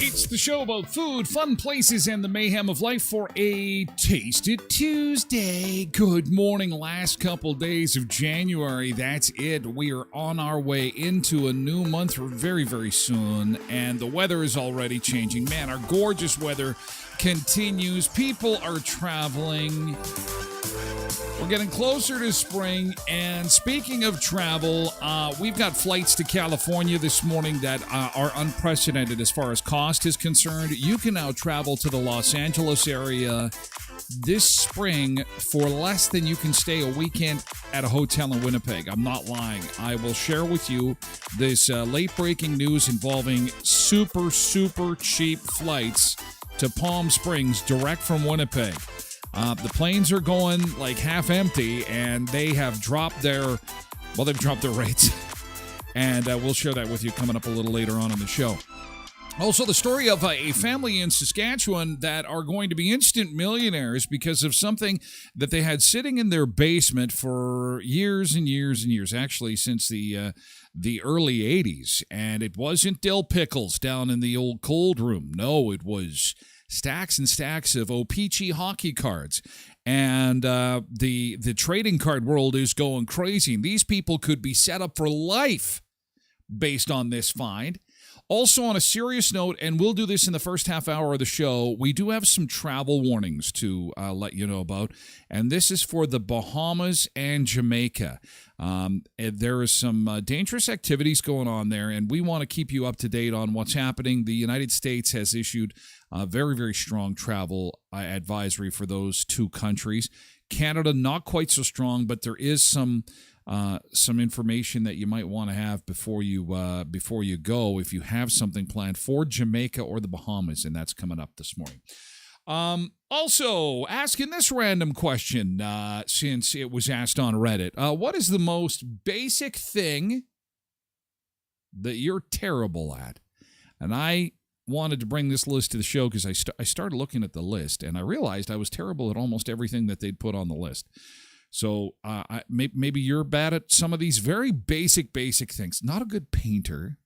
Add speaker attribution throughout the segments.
Speaker 1: It's the show about food, fun places, and the mayhem of life for a Taste It Tuesday. Good morning. Last couple days of January. That's it. We are on our way into a new month very, very soon, and the weather is already changing. Man, our gorgeous weather continues. People are traveling. We're getting closer to spring, and speaking of travel, we've got flights to California this morning that are unprecedented as far as cost is concerned. You can now travel to the Los Angeles area this spring for less than you can stay a weekend at a hotel in Winnipeg. I'm not lying. I will share with you this late-breaking news involving super, super cheap flights to Palm Springs direct from Winnipeg. The planes are going like half empty, and they have dropped their rates. And we'll share that with you coming up a little later on in the show. Also, the story of a family in Saskatchewan that are going to be instant millionaires because of something that they had sitting in their basement for years and years and years, actually since the early 80s. And it wasn't dill pickles down in the old cold room. No, it was stacks and stacks of O-Pee-Chee hockey cards. And the trading card world is going crazy. And these people could be set up for life based on this find. Also, on a serious note, and we'll do this in the first half hour of the show, we do have some travel warnings to let you know about. And this is for the Bahamas and Jamaica. There is some dangerous activities going on there, and we want to keep you up to date on what's happening. The United States has issued a very, very strong travel advisory for those two countries. Canada, not quite so strong, but there is some information that you might want to have before you go if you have something planned for Jamaica or the Bahamas, and that's coming up this morning. Also, asking this random question, since it was asked on Reddit, what is the most basic thing that you're terrible at? And I wanted to bring this list to the show because I started looking at the list, and I realized I was terrible at almost everything that they'd put on the list. So maybe you're bad at some of these very basic things. Not a good painter.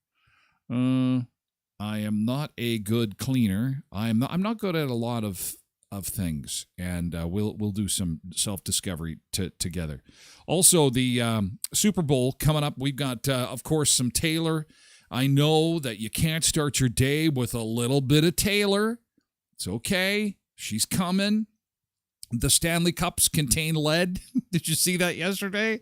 Speaker 1: I am not a good cleaner. I'm not good at a lot of things, and we'll do some self-discovery together. Also, the Super Bowl coming up. We've got, of course, some Taylor. I know that you can't start your day with a little bit of Taylor. It's okay. She's coming. The Stanley Cups contain lead. Did you see that yesterday?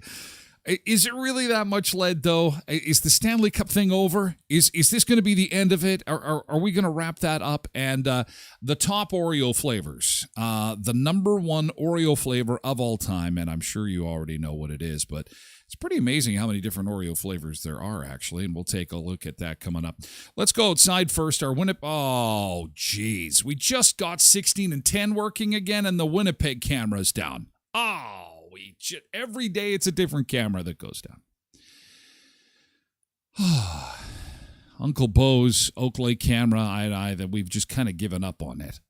Speaker 1: Is it really that much lead, though? Is the Stanley Cup thing over? Is this going to be the end of it? Are we going to wrap that up? And the top Oreo flavors, the number one Oreo flavor of all time, and I'm sure you already know what it is, but it's pretty amazing how many different Oreo flavors there are, actually, and we'll take a look at that coming up. Let's go outside first. Oh, geez. We just got 16 and 10 working again, and the Winnipeg camera's down. Oh. Every day it's a different camera that goes down. Uncle Bo's Oak Lake camera, that we've just kind of given up on it.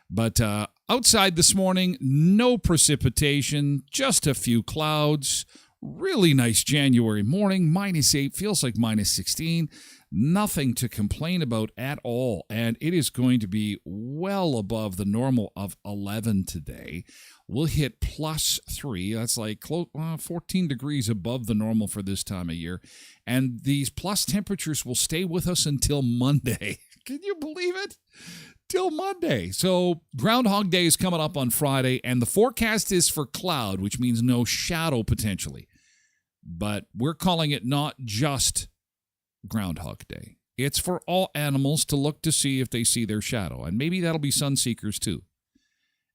Speaker 1: But outside this morning, no precipitation, just a few clouds. Really nice January morning, -8, feels like -16. Nothing to complain about at all. And it is going to be well above the normal of 11 today. We'll hit +3. That's like 14 degrees above the normal for this time of year. And these plus temperatures will stay with us until Monday. Can you believe it? Till Monday. So Groundhog Day is coming up on Friday, and the forecast is for cloud, which means no shadow potentially. But we're calling it not just Groundhog Day. It's for all animals to look to see if they see their shadow. And maybe that'll be sunseekers too.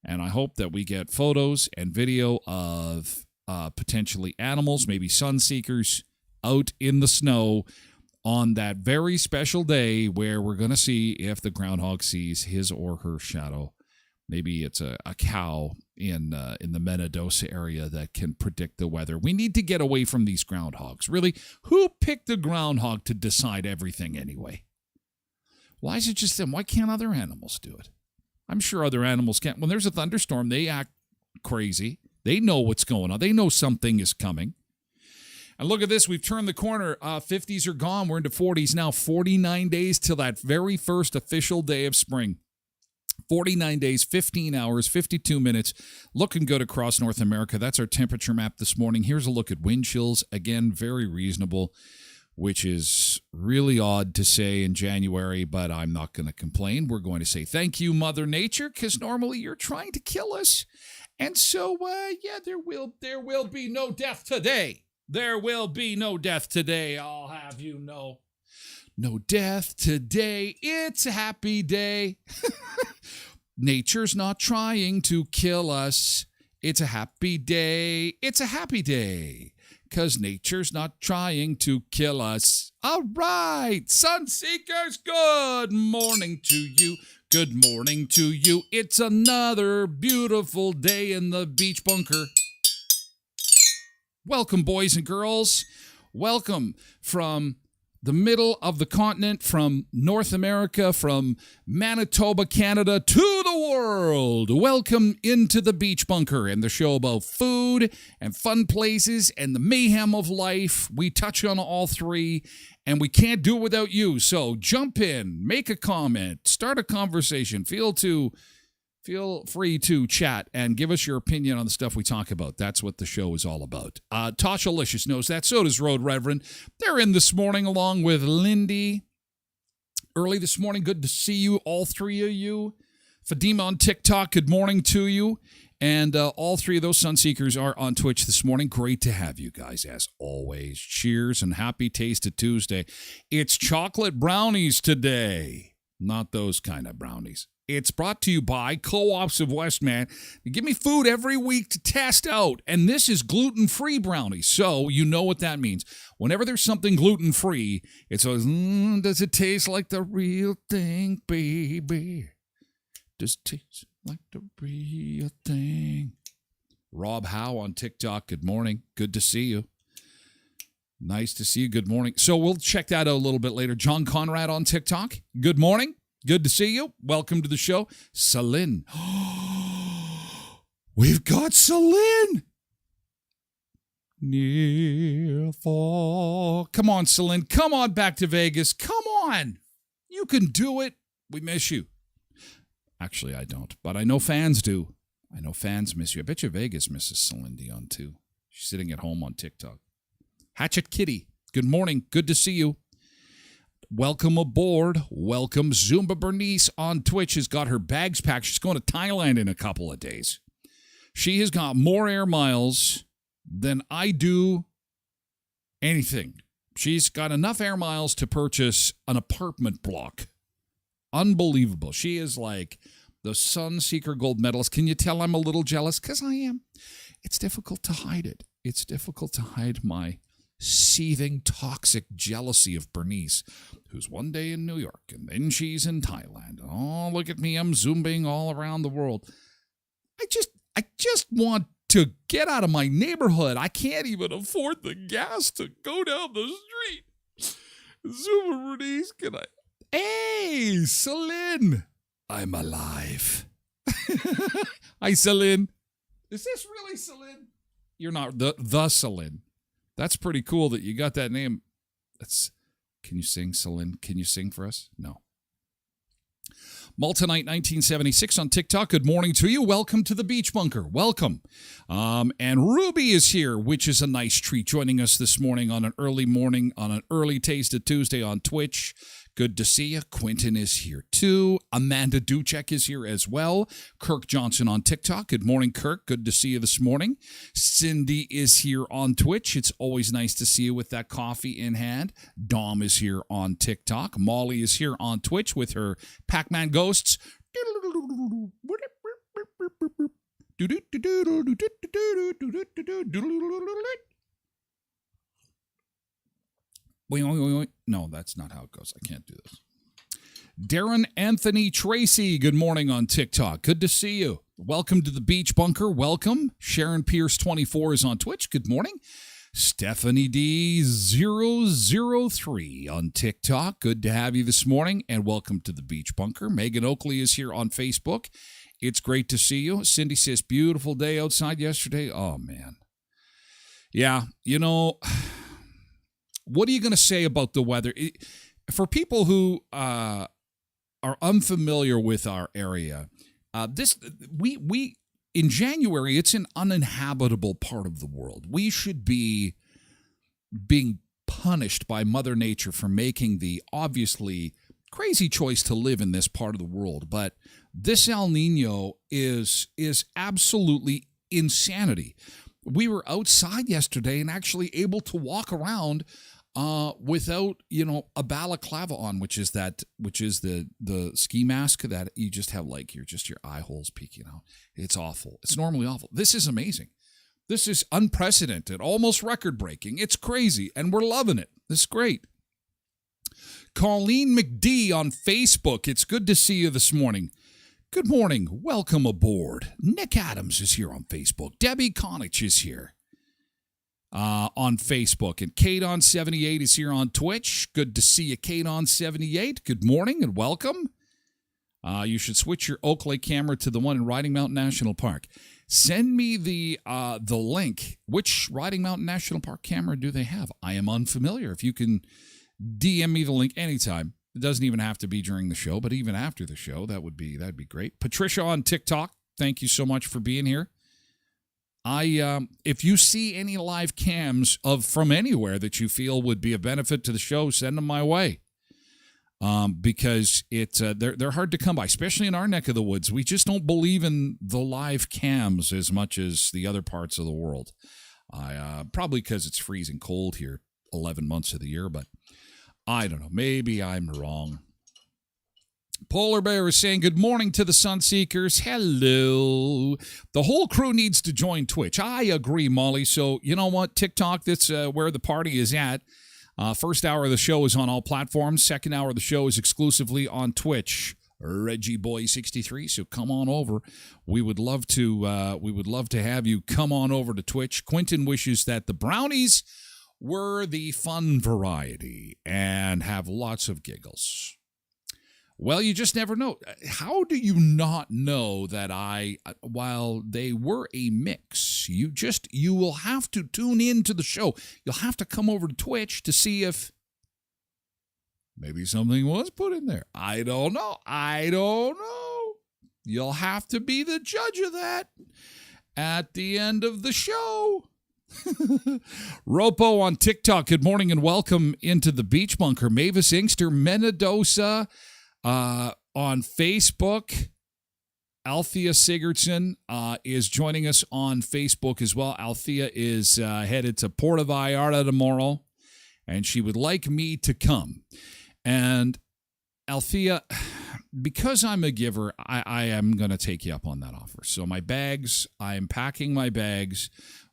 Speaker 1: And I hope that we get photos and video of potentially animals, maybe sunseekers, out in the snow on that very special day where we're going to see if the groundhog sees his or her shadow. Maybe it's a cow in the Menadosa area that can predict the weather. We need to get away from these groundhogs. Really, who picked the groundhog to decide everything anyway? Why is it just them? Why can't other animals do it? I'm sure other animals can't. When there's a thunderstorm, they act crazy. They know what's going on. They know something is coming. And look at this. We've turned the corner. 50s are gone. We're into 40s now. 49 days till that very first official day of spring. 49 days, 15 hours, 52 minutes. Looking good across North America. That's our temperature map this morning. Here's a look at wind chills. Again, very reasonable, which is really odd to say in January, but I'm not going to complain. We're going to say thank you, Mother Nature, because normally you're trying to kill us. And so, there will be no death today. There will be no death today, I'll have you know. No death today. It's a happy day. Nature's not trying to kill us. It's a happy day. It's a happy day. 'Cause nature's not trying to kill us. All right. Sunseekers, good morning to you. Good morning to you. It's another beautiful day in the beach bunker. Welcome, boys and girls. Welcome from the middle of the continent, from North America, from Manitoba, Canada, to the world. Welcome into the Beach Bunker and the show about food and fun places and the mayhem of life. We touch on all three, and we can't do it without you. So jump in, make a comment, start a conversation. Feel free to chat and give us your opinion on the stuff we talk about. That's what the show is all about. Tasha-licious knows that. So does Road Reverend. They're in this morning along with Lindy. Early this morning, good to see you, all three of you. Fadima on TikTok, good morning to you. And all three of those Sunseekers are on Twitch this morning. Great to have you guys, as always. Cheers and happy Taste of Tuesday. It's chocolate brownies today. Not those kind of brownies. It's brought to you by Co-ops of Westman. They give me food every week to test out, and this is gluten-free brownies, so you know what that means. Whenever there's something gluten-free, it's always, does it taste like the real thing, baby? Does it taste like the real thing? Rob Howe on TikTok, good morning. Good to see you. Nice to see you. Good morning. So we'll check that out a little bit later. John Conrad on TikTok, good morning. Good to see you. Welcome to the show. Celine. We've got Celine. Near fall. Come on, Celine. Come on back to Vegas. Come on. You can do it. We miss you. Actually, I don't, but I know fans do. I know fans miss you. I bet you Vegas misses Celine Dion too. She's sitting at home on TikTok. Hatchet Kitty. Good morning. Good to see you. Welcome aboard. Welcome. Zumba Bernice on Twitch has got her bags packed. She's going to Thailand in a couple of days. She has got more air miles than I do anything. She's got enough air miles to purchase an apartment block. Unbelievable. She is like the Sunseeker gold medalist. Can you tell I'm a little jealous? Because I am. It's difficult to hide it. It's difficult to hide my seething, toxic jealousy of Bernice, who's one day in New York, and then she's in Thailand. Oh, look at me, I'm zooming all around the world. I just want to get out of my neighborhood. I can't even afford the gas to go down the street. Zoomer Bernice, can I? Hey, Celine. I'm alive. Hi, Celine. Is this really Celine? You're not the Celine. That's pretty cool that you got that name. Can you sing, Celine? Can you sing for us? No. Maltonite 1976 on TikTok. Good morning to you. Welcome to the Beach Bunker. Welcome. And Ruby is here, which is a nice treat, joining us this morning on an early Taste of Tuesday on Twitch. Good to see you. Quentin is here too. Amanda Duchek is here as well. Kirk Johnson on TikTok. Good morning, Kirk. Good to see you this morning. Cindy is here on Twitch. It's always nice to see you with that coffee in hand. Dom is here on TikTok. Molly is here on Twitch with her Pac-Man ghosts. No, that's not how it goes. I can't do this. Darren Anthony Tracy, good morning on TikTok. Good to see you. Welcome to the Beach Bunker. Welcome. Sharon Pierce 24 is on Twitch. Good morning. Stephanie D003 on TikTok. Good to have you this morning, and welcome to the Beach Bunker. Megan Oakley is here on Facebook. It's great to see you. Cindy says, beautiful day outside yesterday. Oh, man. Yeah, you know, what are you going to say about the weather? For people who are unfamiliar with our area, we in January, it's an uninhabitable part of the world. We should be being punished by Mother Nature for making the obviously crazy choice to live in this part of the world. But this El Nino is absolutely insanity. We were outside yesterday and actually able to walk around without, a balaclava on, which is the ski mask that you just have your eye holes peeking out. It's awful. It's normally awful. This is amazing. This is unprecedented, almost record breaking. It's crazy, and we're loving it. This is great. Colleen McD on Facebook. It's good to see you this morning. Good morning. Welcome aboard. Nick Adams is here on Facebook. Debbie Conich is here on Facebook. And Kate on 78 is here on Twitch. Good to see you, Kate on 78. Good morning and welcome. You should switch your Oakley camera to the one in Riding Mountain National Park. Send me the link. Which Riding Mountain National Park camera do they have? I am unfamiliar. If you can DM me the link anytime. It doesn't even have to be during the show, but even after the show, that'd be great. Patricia on TikTok, thank you so much for being here. If you see any live cams from anywhere that you feel would be a benefit to the show, send them my way. Because they're hard to come by, especially in our neck of the woods. We just don't believe in the live cams as much as the other parts of the world. Probably because it's freezing cold here 11 months of the year, but I don't know. Maybe I'm wrong. Polar Bear is saying good morning to the Sunseekers. Hello. The whole crew needs to join Twitch. I agree, Molly. So you know what? TikTok, that's where the party is at. First hour of the show is on all platforms. Second hour of the show is exclusively on Twitch. Reggie Boy 63. So come on over. We would love to have you come on over to Twitch. Quentin wishes that the brownies were the fun variety and have lots of giggles. Well, you just never know. How do you not know that while they were a mix, you will have to tune in to the show. You'll have to come over to Twitch to see if maybe something was put in there. I don't know. You'll have to be the judge of that at the end of the show. Ropo on TikTok, good morning and welcome into the Beach Bunker. Mavis Inkster, Menadosa on Facebook. Althea Sigurdsson is joining us on Facebook as well. Althea is headed to Puerto Vallarta tomorrow, and she would like me to come. And Althea, because I'm a giver, I am going to take you up on that offer. So my bags, I am packing my bags.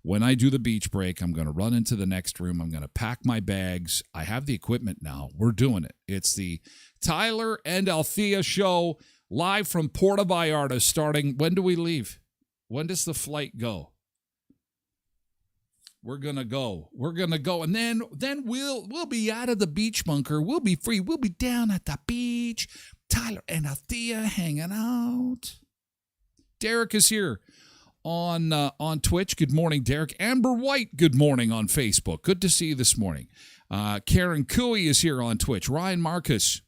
Speaker 1: When I do the beach break, I'm going to run into the next room. I'm going to pack my bags. I have the equipment now. We're doing it. It's the Tyler and Althea show live from Puerto Vallarta starting. When do we leave? When does the flight go? We're going to go. And then we'll be out of the Beach Bunker. We'll be free. We'll be down at the beach. Tyler and Althea hanging out. Derek is here on Twitch. Good morning, Derek. Amber White, good morning on Facebook. Good to see you this morning. Karen Cooey is here on Twitch. Ryan Marcus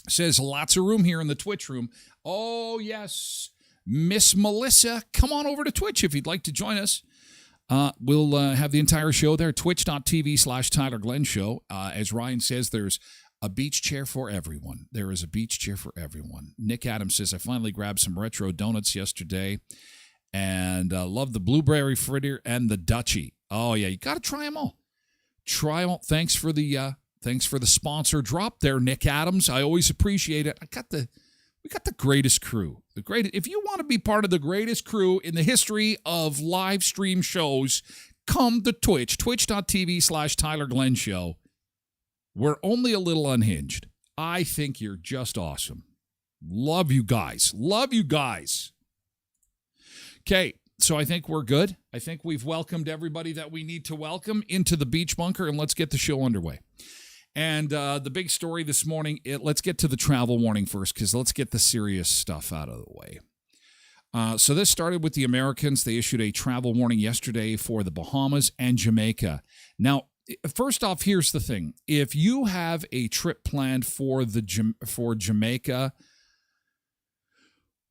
Speaker 1: says lots of room here in the Twitch room. Oh, yes. Miss Melissa, come on over to Twitch if you'd like to join us. We'll have the entire show there, twitch.tv/Tyler Glen Show. As Ryan says, there's A beach chair for everyone. There is a beach chair for everyone. Nick Adams says, I finally grabbed some retro donuts yesterday and love the blueberry fritter and the Dutchie. Oh, yeah, you got to try them all. Try them all. Thanks for the sponsor drop there, Nick Adams. I always appreciate it. We got the greatest crew. If you want to be part of the greatest crew in the history of live stream shows, come to Twitch, twitch.tv/Tyler Glen Show. We're only a little unhinged. I think you're just awesome. Love you guys. Love you guys. Okay, so I think we're good. I think we've welcomed everybody that we need to welcome into the beach bunker, and let's get the show underway. And the big story this morning, let's get to the travel warning first, because let's get the serious stuff out of the way. So this started with the Americans. They issued a travel warning yesterday for the Bahamas and Jamaica. Now, first off, here's the thing. If you have a trip planned for Jamaica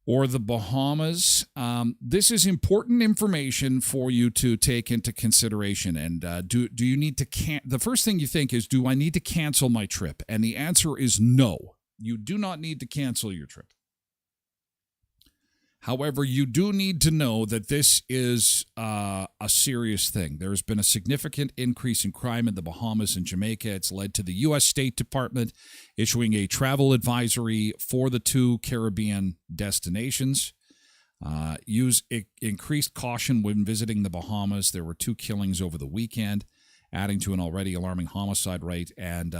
Speaker 1: or the Bahamas, this is important information for you to take into consideration. And do you need to the first thing you think is, do I need to cancel my trip? And the answer is no. You do not need to cancel your trip. However, you do need to know that this is a serious thing. There's been a significant increase in crime in the Bahamas and Jamaica. It's led to the U.S. State Department issuing a travel advisory for the two Caribbean destinations. Use increased caution when visiting the Bahamas. There were 2 killings over the weekend, adding to an already alarming homicide rate. And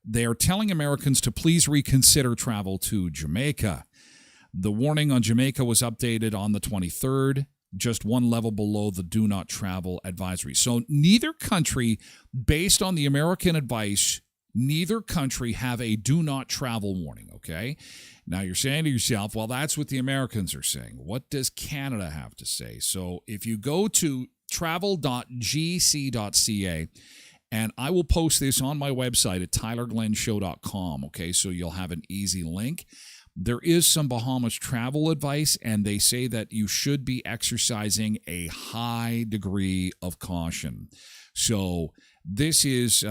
Speaker 1: they are telling Americans to please reconsider travel to Jamaica. The warning on Jamaica was updated on the 23rd, just one level below the do not travel advisory. So neither country, based on the American advice, neither country have a do not travel warning, okay? Now you're saying to yourself, well, that's what the Americans are saying. What does Canada have to say? So if you go to travel.gc.ca, and I will post this on my website at tylerglenshow.com, okay? So you'll have an easy link. There is some Bahamas travel advice, and they say that you should be exercising a high degree of caution. So this is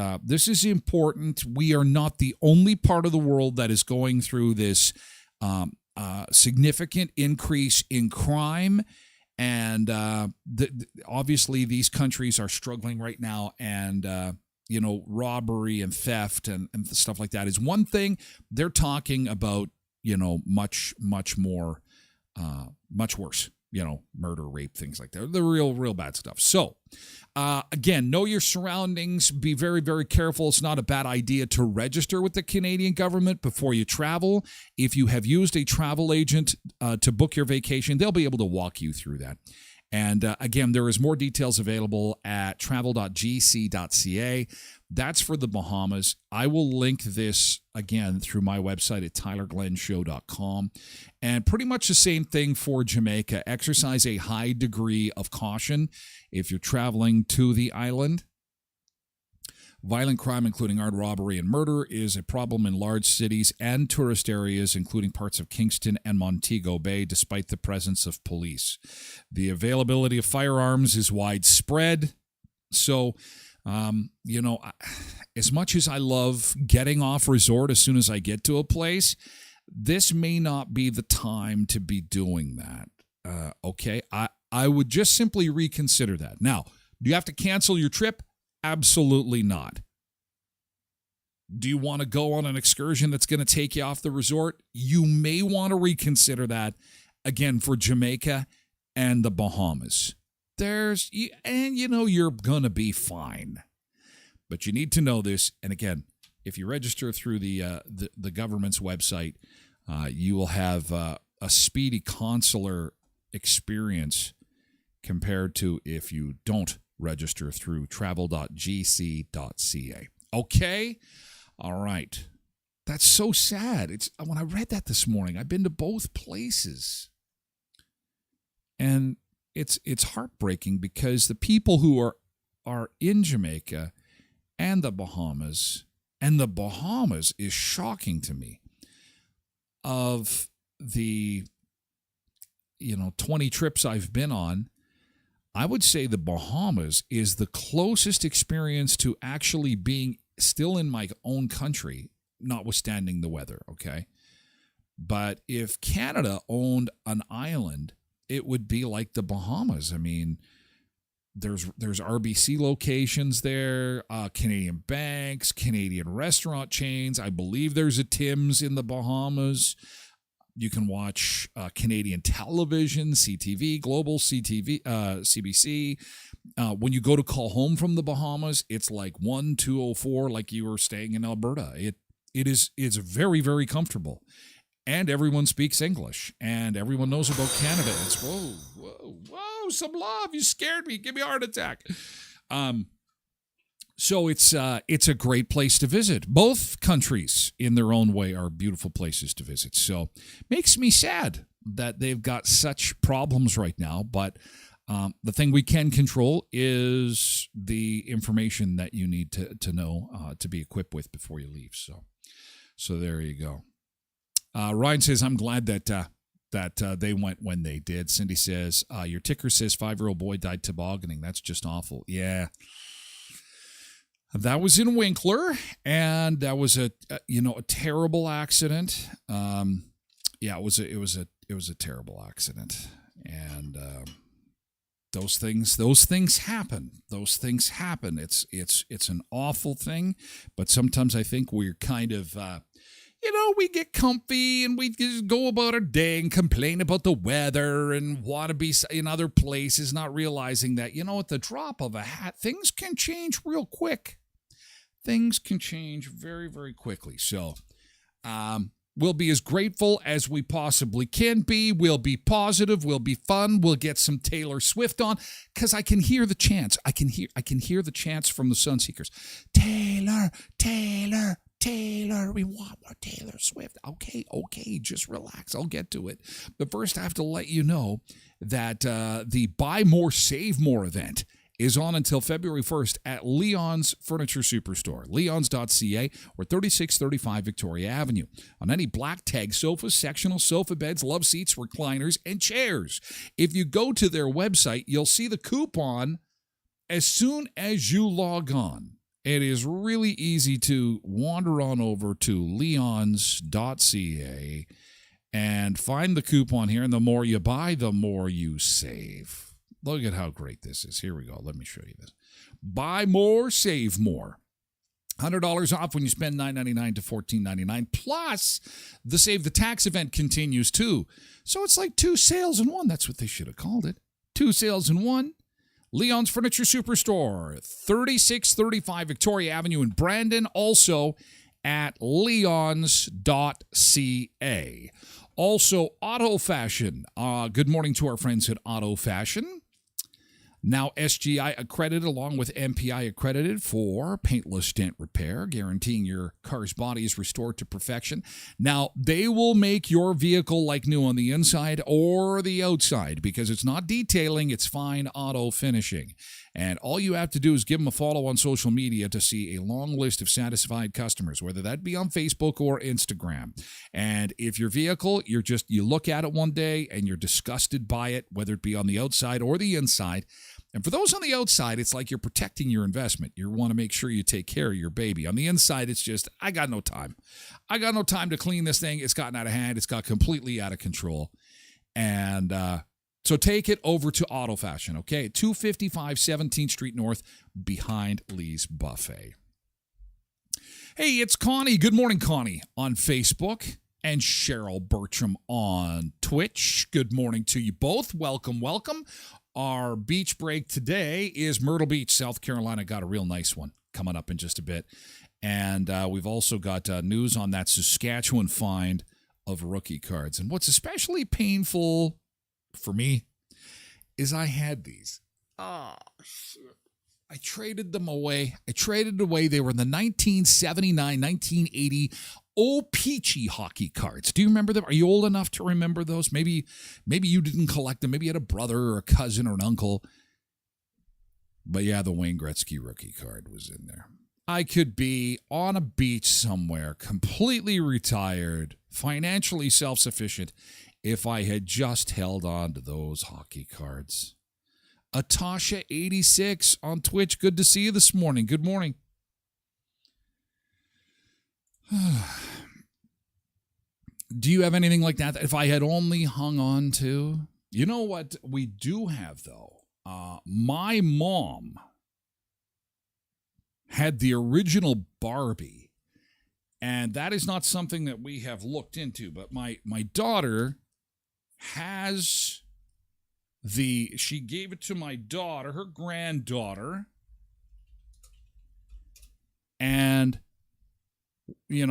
Speaker 1: important. We are not the only part of the world that is going through this significant increase in crime, and obviously these countries are struggling right now, and robbery and theft and stuff like that is one thing. They're talking about much more, much worse, murder, rape, things like that. The real bad stuff. So, again, know your surroundings. Be very, very careful. It's not a bad idea to register with the Canadian government before you travel. If you have used a travel agent to book your vacation, they'll be able to walk you through that. And again, there is more details available at travel.gc.ca. That's for the Bahamas. I will link this again through my website at tylerglenshow.com. And pretty much the same thing for Jamaica. Exercise a high degree of caution if you're traveling to the island. Violent crime, including armed robbery and murder, is a problem in large cities and tourist areas, including parts of Kingston and Montego Bay, despite the presence of police. The availability of firearms is widespread. So, as much as I love getting off resort as soon as I get to a place, this may not be the time to be doing that. Okay? I would just simply reconsider that. Now, do you have to cancel your trip? Absolutely not. Do you want to go on an excursion that's going to take you off the resort? You may want to reconsider that, again, for Jamaica and the Bahamas. You're going to be fine. But you need to know this. And again, if you register through the government's website, you will have a speedy consular experience compared to if you don't register through travel.gc.ca. Okay? All right. That's so sad. When I read that this morning, I've been to both places. And it's heartbreaking because the people who are in Jamaica and the Bahamas is shocking to me. Of the 20 trips I've been on, I would say the Bahamas is the closest experience to actually being still in my own country notwithstanding the weather, okay? But if Canada owned an island, it would be like the Bahamas. I mean, there's RBC locations there, Canadian banks, Canadian restaurant chains. I believe there's a Tim's in the Bahamas. You can watch Canadian television, CTV, Global, CTV, CBC. When you go to call home from the Bahamas, it's like 1204, like you were staying in Alberta. It's very, very comfortable. And everyone speaks English, and everyone knows about Canada. It's whoa, some love. You scared me. Give me a heart attack. So it's a great place to visit. Both countries, in their own way, are beautiful places to visit. So makes me sad that they've got such problems right now. But the thing we can control is the information that you need to know to be equipped with before you leave. So there you go. Ryan says, I'm glad that they went when they did. Cindy says, your ticker says 5-year-old boy died tobogganing. That's just awful. Yeah. That was in Winkler, and that was a terrible accident. It was a terrible accident. And those things happen. It's an awful thing, but sometimes I think we're kind of we get comfy and we just go about our day and complain about the weather and want to be in other places, not realizing that, at the drop of a hat, things can change real quick. Things can change very, very quickly. So we'll be as grateful as we possibly can be. We'll be positive. We'll be fun. We'll get some Taylor Swift on, because I can hear the chants. I can hear the chants from the Sunseekers. Taylor, Taylor, Taylor, we want more Taylor Swift. Okay, just relax. I'll get to it. But first, I have to let you know that the Buy More, Save More event is on until February 1st at Leon's Furniture Superstore, leons.ca, or 3635 Victoria Avenue. On any black tag sofas, sectional sofa beds, love seats, recliners, and chairs. If you go to their website, you'll see the coupon as soon as you log on. It is really easy to wander on over to leons.ca and find the coupon here, and the more you buy, the more you save. Look at how great this is. Here we go. Let me show you this. Buy more, save more. $100 off when you spend $9.99 to $14.99. Plus, the Save the Tax event continues too. So it's like 2 sales in one. That's what they should have called it. 2 sales in one. Leon's Furniture Superstore, 3635 Victoria Avenue in Brandon, also at leons.ca. Also, Auto Fashion. Good morning to our friends at Auto Fashion. Now SGI accredited along with MPI accredited for paintless dent repair, guaranteeing your car's body is restored to perfection. Now, they will make your vehicle like new on the inside or the outside, because it's not detailing, it's fine auto finishing. And all you have to do is give them a follow on social media to see a long list of satisfied customers, whether that be on Facebook or Instagram. And if your vehicle, you look at it one day and you're disgusted by it, whether it be on the outside or the inside. And for those on the outside, it's like you're protecting your investment. You want to make sure you take care of your baby. On the inside, it's just, I got no time. I got no time to clean this thing. It's gotten out of hand. It's got completely out of control. And so take it over to Auto Fashion, okay? 255 17th Street North, behind Lee's Buffet. Hey, it's Connie. Good morning, Connie, on Facebook. And Cheryl Bertram on Twitch. Good morning to you both. Welcome, welcome. Our beach break today is Myrtle Beach, South Carolina. Got a real nice one coming up in just a bit. And we've also got news on that Saskatchewan find of rookie cards. And what's especially painful for me is I had these. Oh, shit. I traded them away. They were in the 1979, 1980 O-Peachy hockey cards. Do you remember them? Are you old enough to remember those? Maybe you didn't collect them. Maybe you had a brother or a cousin or an uncle. But yeah, the Wayne Gretzky rookie card was in there. I could be on a beach somewhere, completely retired, financially self-sufficient, if I had just held on to those hockey cards. Atasha86 on Twitch. Good to see you this morning. Good morning. Do you have anything like that if I had only hung on to? You know what we do have, though? My mom had the original Barbie, and that is not something that we have looked into, but my daughter has she gave it to my daughter, her granddaughter, and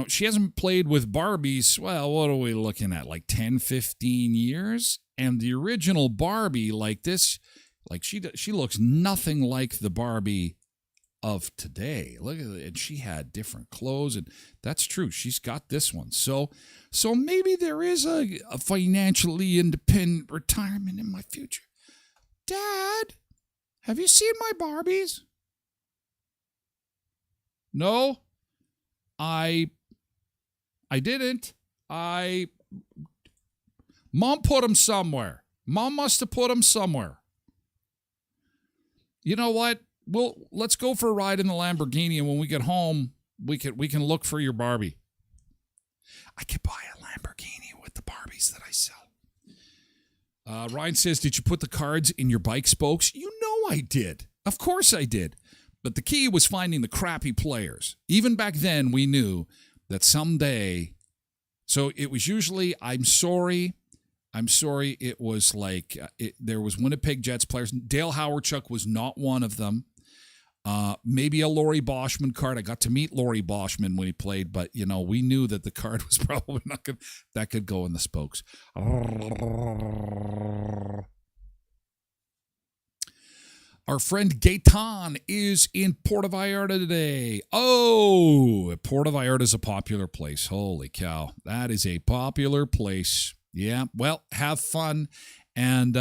Speaker 1: she hasn't played with Barbies, well, what are we looking at, like 10, 15 years? And the original Barbie, like this, like she looks nothing like the Barbie of today. Look at it, and she had different clothes, and that's true. She's got this one. So maybe there is a financially independent retirement in my future. Dad, have you seen my Barbies? No, I didn't. Mom put them somewhere. Mom must have put them somewhere. You know what? Let's go for a ride in the Lamborghini, and when we get home, we can look for your Barbie. I could buy a Lamborghini with the Barbies that I sell. Ryan says, did you put the cards in your bike spokes? You know I did. Of course I did. But the key was finding the crappy players. Even back then, we knew that someday, so it was usually, I'm sorry, it was like, there was Winnipeg Jets players. Dale Howardchuk was not one of them. Maybe a Laurie Boschman card. I got to meet Laurie Boschman when he played, but, we knew that the card was probably not good. That could go in the spokes. Our friend Gaetan is in Puerto Vallarta today. Oh, Puerto Vallarta is a popular place. Holy cow. That is a popular place. Yeah, well, have fun. And,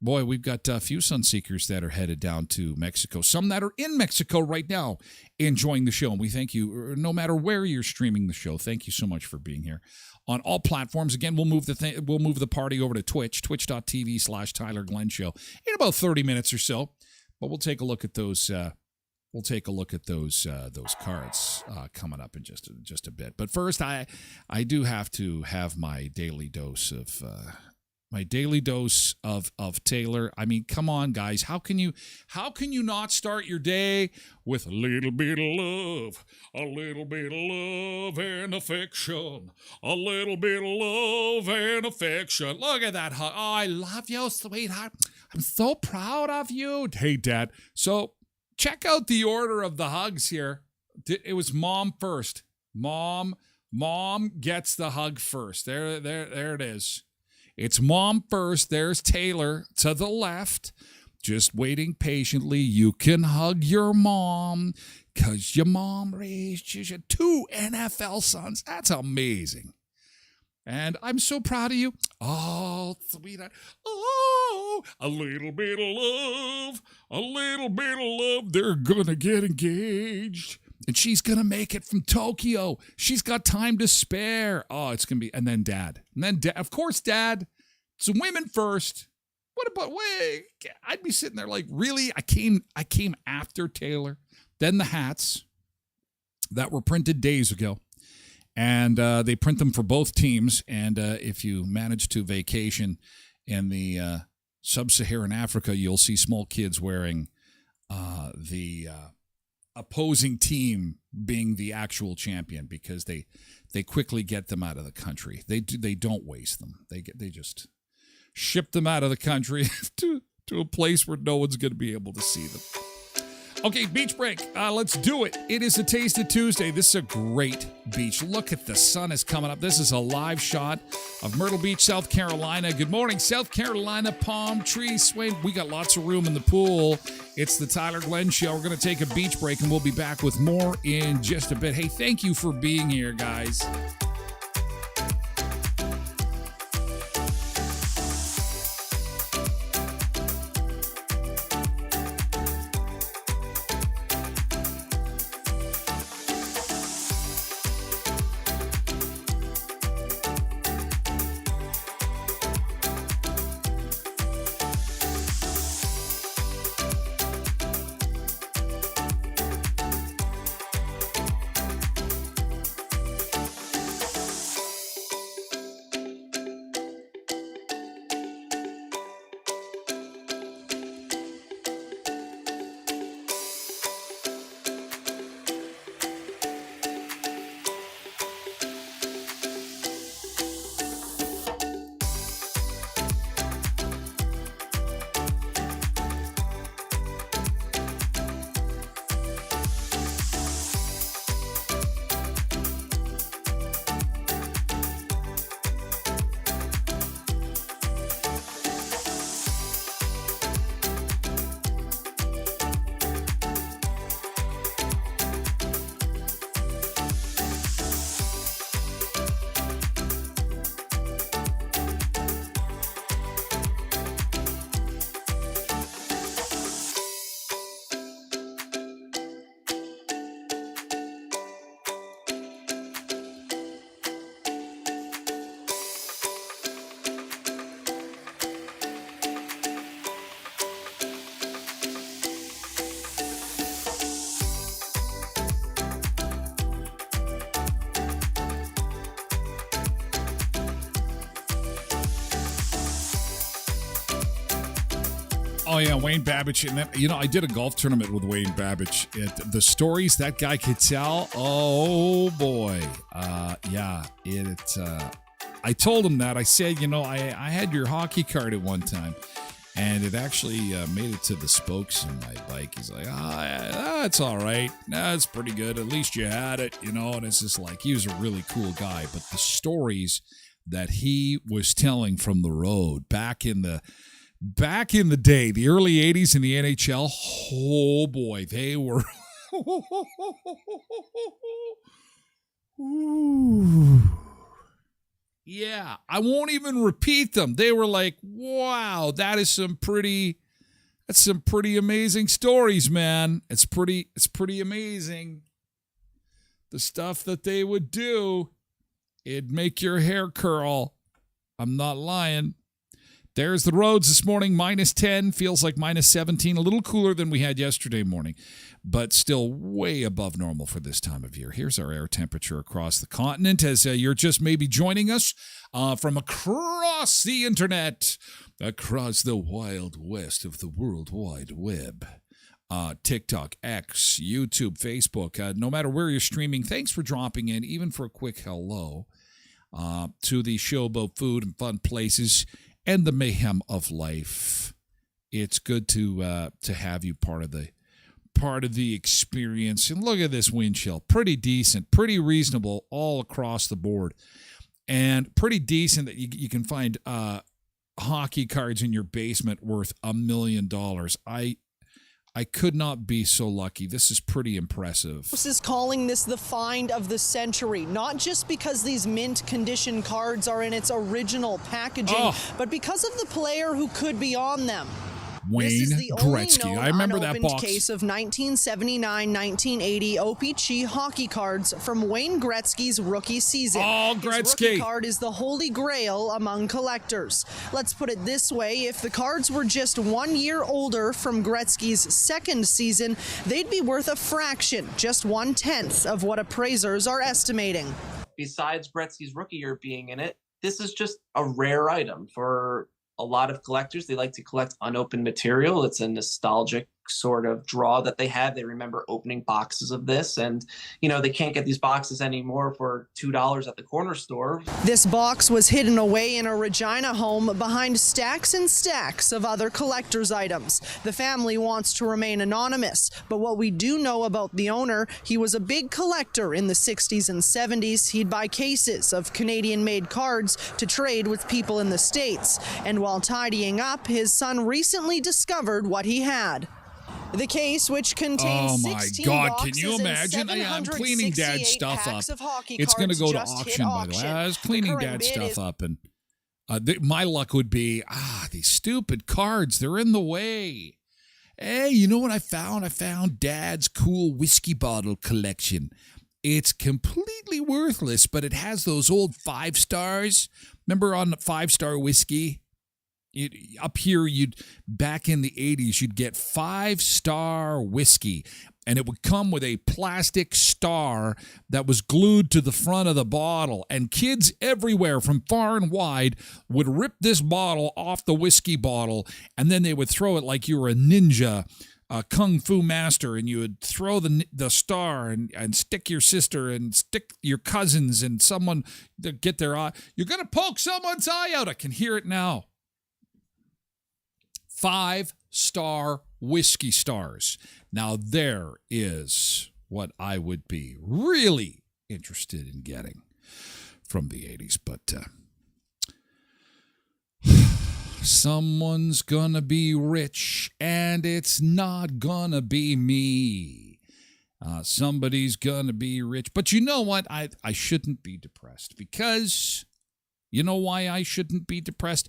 Speaker 1: boy, we've got a few Sunseekers that are headed down to Mexico. Some that are in Mexico right now enjoying the show. And we thank you, no matter where you're streaming the show. Thank you so much for being here on all platforms. Again, we'll move the party over to Twitch, twitch.tv/Tyler Glen Show in about 30 minutes or so. But we'll take a look at those. Those cards coming up in just a bit. But first, I do have to have my daily dose of Taylor. I mean, come on, guys. How can you not start your day with a little bit of love and affection, a little bit of love and affection. Look at that hug. Oh, I love you, sweetheart. I'm so proud of you. Hey, Dad. So check out the order of the hugs here. It was Mom first. Mom gets the hug first. There it is. It's Mom first. There's Taylor to the left, just waiting patiently. You can hug your mom because your mom raised you 2 NFL sons. That's amazing. And I'm so proud of you. Oh, sweetheart. Oh, a little bit of love. A little bit of love. They're going to get engaged. And she's going to make it from Tokyo. She's got time to spare. Oh, it's going to be. And then Dad. Of course, Dad. So women first. What about, wait, I'd be sitting there like, really? I came after Taylor. Then the hats that were printed days ago. And they print them for both teams. And if you manage to vacation in the sub-Saharan Africa, you'll see small kids wearing the opposing team being the actual champion because they quickly get them out of the country. They don't waste them. They just ship them out of the country to a place where no one's going to be able to see them. Okay, beach break. Let's do it. It is a Taste of Tuesday. This is a great beach. Look at the sun is coming up. This is a live shot of Myrtle Beach, South Carolina. Good morning, South Carolina. Palm trees swaying. We got lots of room in the pool. It's the Tyler Glen Show. We're going to take a beach break, and we'll be back with more in just a bit. Hey, thank you for being here, guys. Oh, yeah, Wayne Babbage. And that, I did a golf tournament with Wayne Babbage. The stories that guy could tell, oh, boy. I told him that. I said, I had your hockey card at one time, and it actually made it to the spokes in my bike. He's like, it's all right. It's pretty good. At least you had it, and it's just like, he was a really cool guy. But the stories that he was telling from the road back in the day, the early 80s in the NHL, oh boy, they were Ooh. Yeah, I won't even repeat them. They were like, wow, that's some pretty amazing stories, man. It's pretty amazing. The stuff that they would do, it'd make your hair curl. I'm not lying. There's the roads this morning, -10, feels like -17, a little cooler than we had yesterday morning, but still way above normal for this time of year. Here's our air temperature across the continent as you're just maybe joining us from across the internet, across the wild west of the World Wide Web. TikTok, X, YouTube, Facebook, no matter where you're streaming, thanks for dropping in, even for a quick hello, to the show about food and fun places and the mayhem of life. It's good to have you part of the experience. And look at this wind chill. Pretty decent, pretty reasonable all across the board. And pretty decent that you can find hockey cards in your basement worth $1 million. I could not be so lucky. This is pretty impressive.
Speaker 2: This is calling this the find of the century, not just because these mint condition cards are in its original packaging, but because of the player who could be on them.
Speaker 1: Wayne Gretzky. I remember that box.
Speaker 2: Case of 1979-1980 OPC hockey cards from Wayne Gretzky's rookie season.
Speaker 1: Oh, Gretzky.
Speaker 2: His rookie card is the holy grail among collectors. Let's put it this way. If the cards were just 1 year older from Gretzky's second season, they'd be worth a fraction, just 1/10 of what appraisers are estimating.
Speaker 3: Besides Gretzky's rookie year being in it, this is just a rare item for a lot of collectors. They like to collect unopened material. It's a nostalgic sort of draw that they have. They remember opening boxes of this, and they can't get these boxes anymore for $2 at the corner store.
Speaker 2: This box was hidden away in a Regina home behind stacks and stacks of other collector's items. The family wants to remain anonymous, but what we do know about the owner, he was a big collector in the 60s and 70s. He'd buy cases of Canadian-made cards to trade with people in the States, and while tidying up, his son recently discovered what he had. The case, which contains 16 boxes,
Speaker 1: can you imagine? I'm cleaning Dad's stuff up. It's going to go to auction, by the way. I was cleaning Dad's stuff up, and my luck would be, these stupid cards, they're in the way. Hey, you know what I found? I found Dad's cool whiskey bottle collection. It's completely worthless, but it has those old 5 stars. Remember on the 5-star whiskey? Up here, back in the 80s, you'd get 5-star whiskey, and it would come with a plastic star that was glued to the front of the bottle, and kids everywhere from far and wide would rip this bottle off the whiskey bottle, and then they would throw it like you were a ninja, a kung fu master, and you would throw the star and stick your sister and stick your cousins and someone to get their eye. You're going to poke someone's eye out. I can hear it now. 5-star whiskey stars. Now there is what I would be really interested in getting from the 80s, but someone's gonna be rich, and it's not gonna be me. Somebody's gonna be rich, but you know what? I shouldn't be depressed, because you know why I shouldn't be depressed?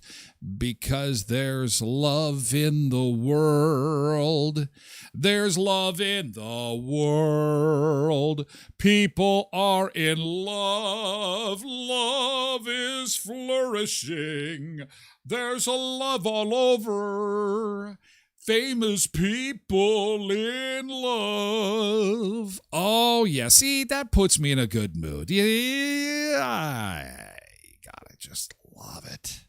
Speaker 1: Because there's love in the world. There's love in the world. People are in love. Love is flourishing. There's a love all over. Famous people in love. Oh, yeah. See, that puts me in a good mood. Yeah. Just love it.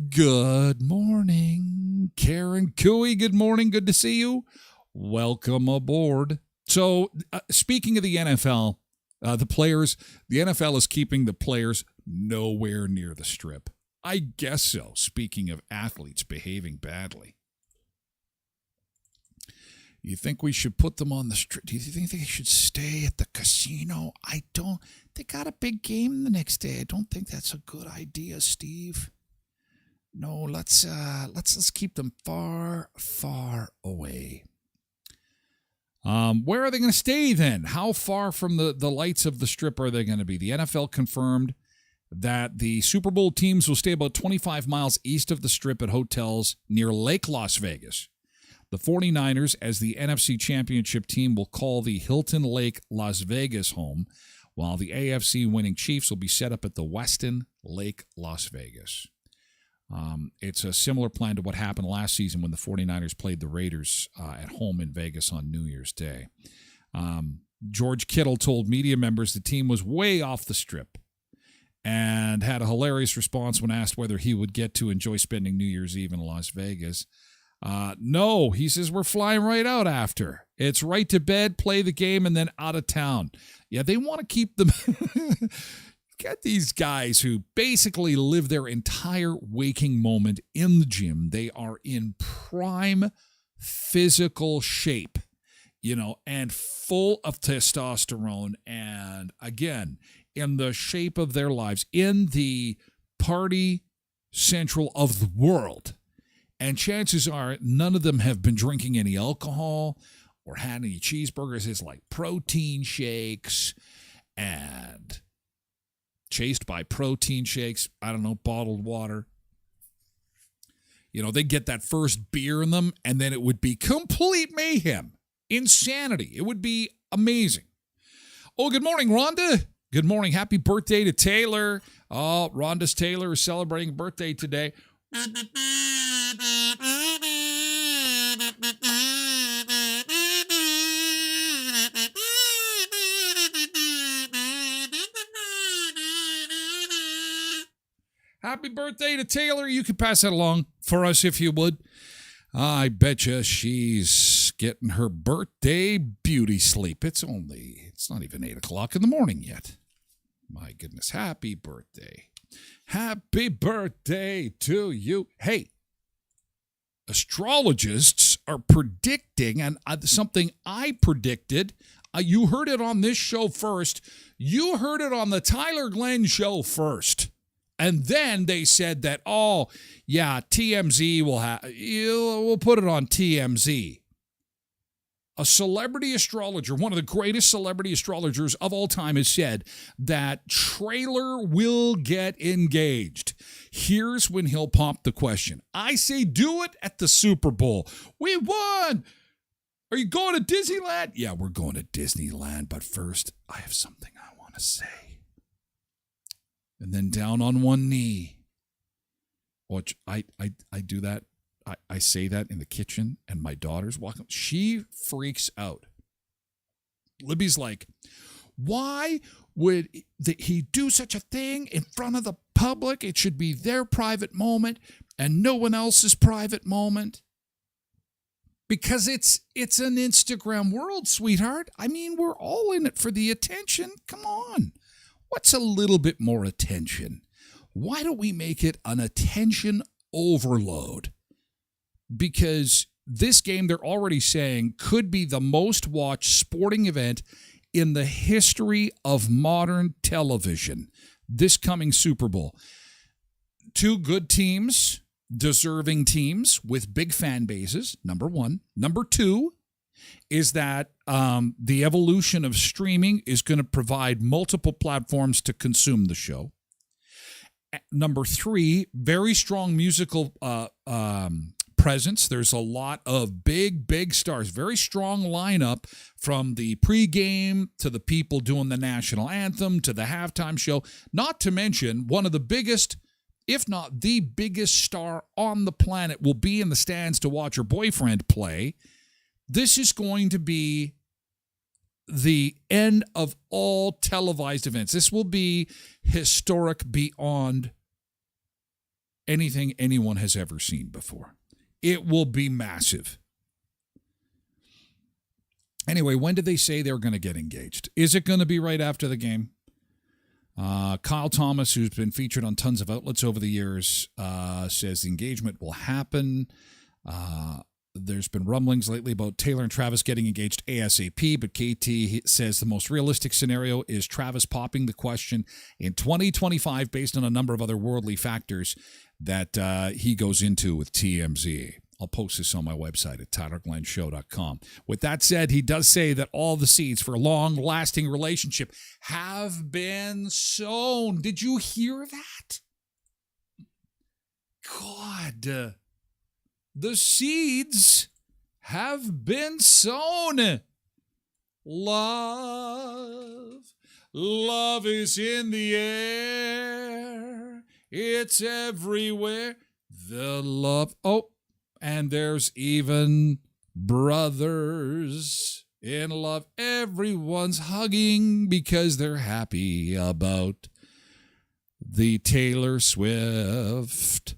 Speaker 1: Good morning, Karen Cooey. Good morning. Good to see you. Welcome aboard. So, speaking of the NFL, the NFL is keeping the players nowhere near the strip. I guess so. Speaking of athletes behaving badly. You think we should put them on the strip? Do you think they should stay at the casino? I don't. They got a big game the next day. I don't think that's a good idea, Steve. No, let's keep them far, far away. Where are they going to stay then? How far from the lights of the strip are they going to be? The NFL confirmed that the Super Bowl teams will stay about 25 miles east of the strip at hotels near Lake Las Vegas. The 49ers, as the NFC Championship team, will call the Hilton Lake Las Vegas home, while the AFC winning Chiefs will be set up at the Westin Lake Las Vegas. It's a similar plan to what happened last season when the 49ers played the Raiders at home in Vegas on New Year's Day. George Kittle told media members the team was way off the strip and had a hilarious response when asked whether he would get to enjoy spending New Year's Eve in Las Vegas. No, he says we're flying right out after. It's right to bed, play the game, and then out of town. Yeah, they want to keep them. Get these guys who basically live their entire waking moment in the gym. They are in prime physical shape, and full of testosterone. And again, in the shape of their lives, in the party central of the world. And chances are none of them have been drinking any alcohol or had any cheeseburgers. It's like protein shakes and chased by protein shakes, bottled water. They get that first beer in them, and then it would be complete mayhem, insanity. It would be amazing. Oh, good morning, Rhonda. Good morning. Happy birthday to Taylor. Oh, Rhonda's Taylor is celebrating a birthday today. Happy birthday to Taylor. You could pass that along for us if you would. I betcha she's getting her birthday beauty sleep. It's not even 8 o'clock in the morning yet. My goodness. Happy birthday. Happy birthday to you. Hey, astrologists are predicting, and something I predicted, you heard it on this show first. You heard it on the Tyler Glen Show first. And then they said that, TMZ we'll put it on TMZ. A celebrity astrologer, one of the greatest celebrity astrologers of all time, has said that Trailer will get engaged. Here's when he'll pop the question. I say do it at the Super Bowl. We won! Are you going to Disneyland? Yeah, we're going to Disneyland, but first, I have something I want to say. And then down on one knee. Watch, I do that. I say that in the kitchen, and my daughter's walking. She freaks out. Libby's like, why would he do such a thing in front of the public? It should be their private moment and no one else's private moment. Because it's an Instagram world, sweetheart. I mean, we're all in it for the attention. Come on. What's a little bit more attention? Why don't we make it an attention overload? Because this game, they're already saying, could be the most watched sporting event in the history of modern television, this coming Super Bowl. Two good teams, deserving teams with big fan bases, number one. Number two is that the evolution of streaming is going to provide multiple platforms to consume the show. Number three, very strong musical presence. There's a lot of big stars, very strong lineup from the pregame to the people doing the national anthem to the halftime show, not to mention one of the biggest, if not the biggest star on the planet will be in the stands to watch her boyfriend play. This is going to be the end of all televised events. This will be historic beyond anything anyone has ever seen before. It will be massive. Anyway, when did they say they were going to get engaged? Is it going to be right after the game? Kyle Thomas, who's been featured on tons of outlets over the years, says the engagement will happen. There's been rumblings lately about Taylor and Travis getting engaged ASAP, but KT says the most realistic scenario is Travis popping the question in 2025 based on a number of other worldly factors that he goes into with TMZ. I'll post this on my website at tylerglenshow.com. With that said, he does say that all the seeds for a long-lasting relationship have been sown. Did you hear that? God, the seeds have been sown. Love is in the air. It's everywhere. The love. Oh. And there's even brothers in love. Everyone's hugging because they're happy about the Taylor Swift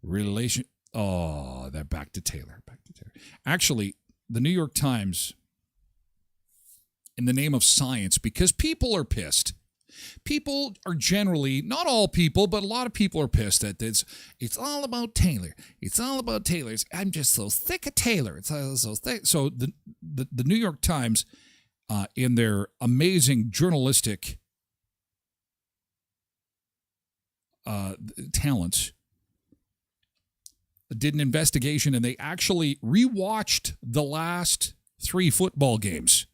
Speaker 1: relation. Oh, they're back to Taylor. Actually, the New York Times, in the name of science, because people are pissed. People are generally, not all people, but a lot of people are pissed at this. It's all about Taylor. It's all about Taylor. I'm just so sick of Taylor. It's so thick. So the New York Times, in their amazing journalistic talents, did an investigation, and they actually rewatched the last 3 football games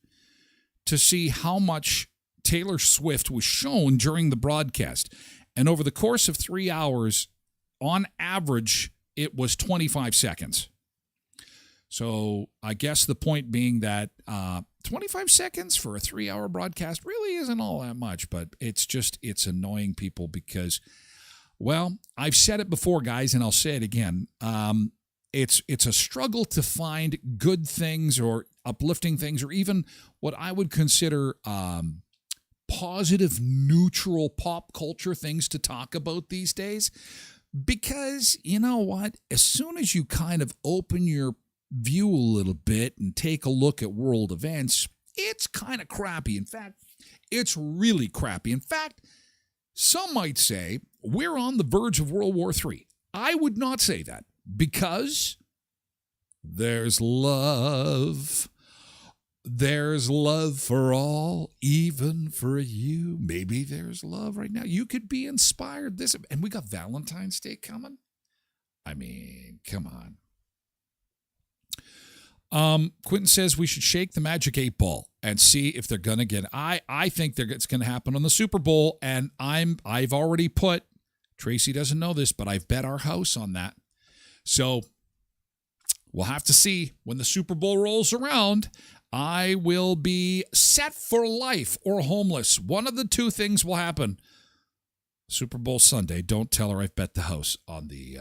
Speaker 1: to see how much Taylor Swift was shown during the broadcast. And over the course of 3 hours, on average, it was 25 seconds. So I guess the point being that 25 seconds for a 3-hour broadcast really isn't all that much, but it's annoying people because, well, I've said it before, guys, and I'll say it again. It's a struggle to find good things or uplifting things or even what I would consider positive, neutral pop culture things to talk about these days. Because, you know what? As soon as you kind of open your view a little bit and take a look at world events, it's kind of crappy. In fact, it's really crappy. In fact, some might say we're on the verge of World War III. I would not say that because there's love. There's love for all, even for you. Maybe there's love right now. You could be inspired. And we got Valentine's Day coming. I mean, come on. Quentin says we should shake the magic 8 ball and see if they're gonna get. I think it's gonna happen on the Super Bowl, and I've already put. Tracy doesn't know this, but I've bet our house on that. So we'll have to see when the Super Bowl rolls around. I will be set for life or homeless. One of the two things will happen. Super Bowl Sunday. Don't tell her I've bet the house on the.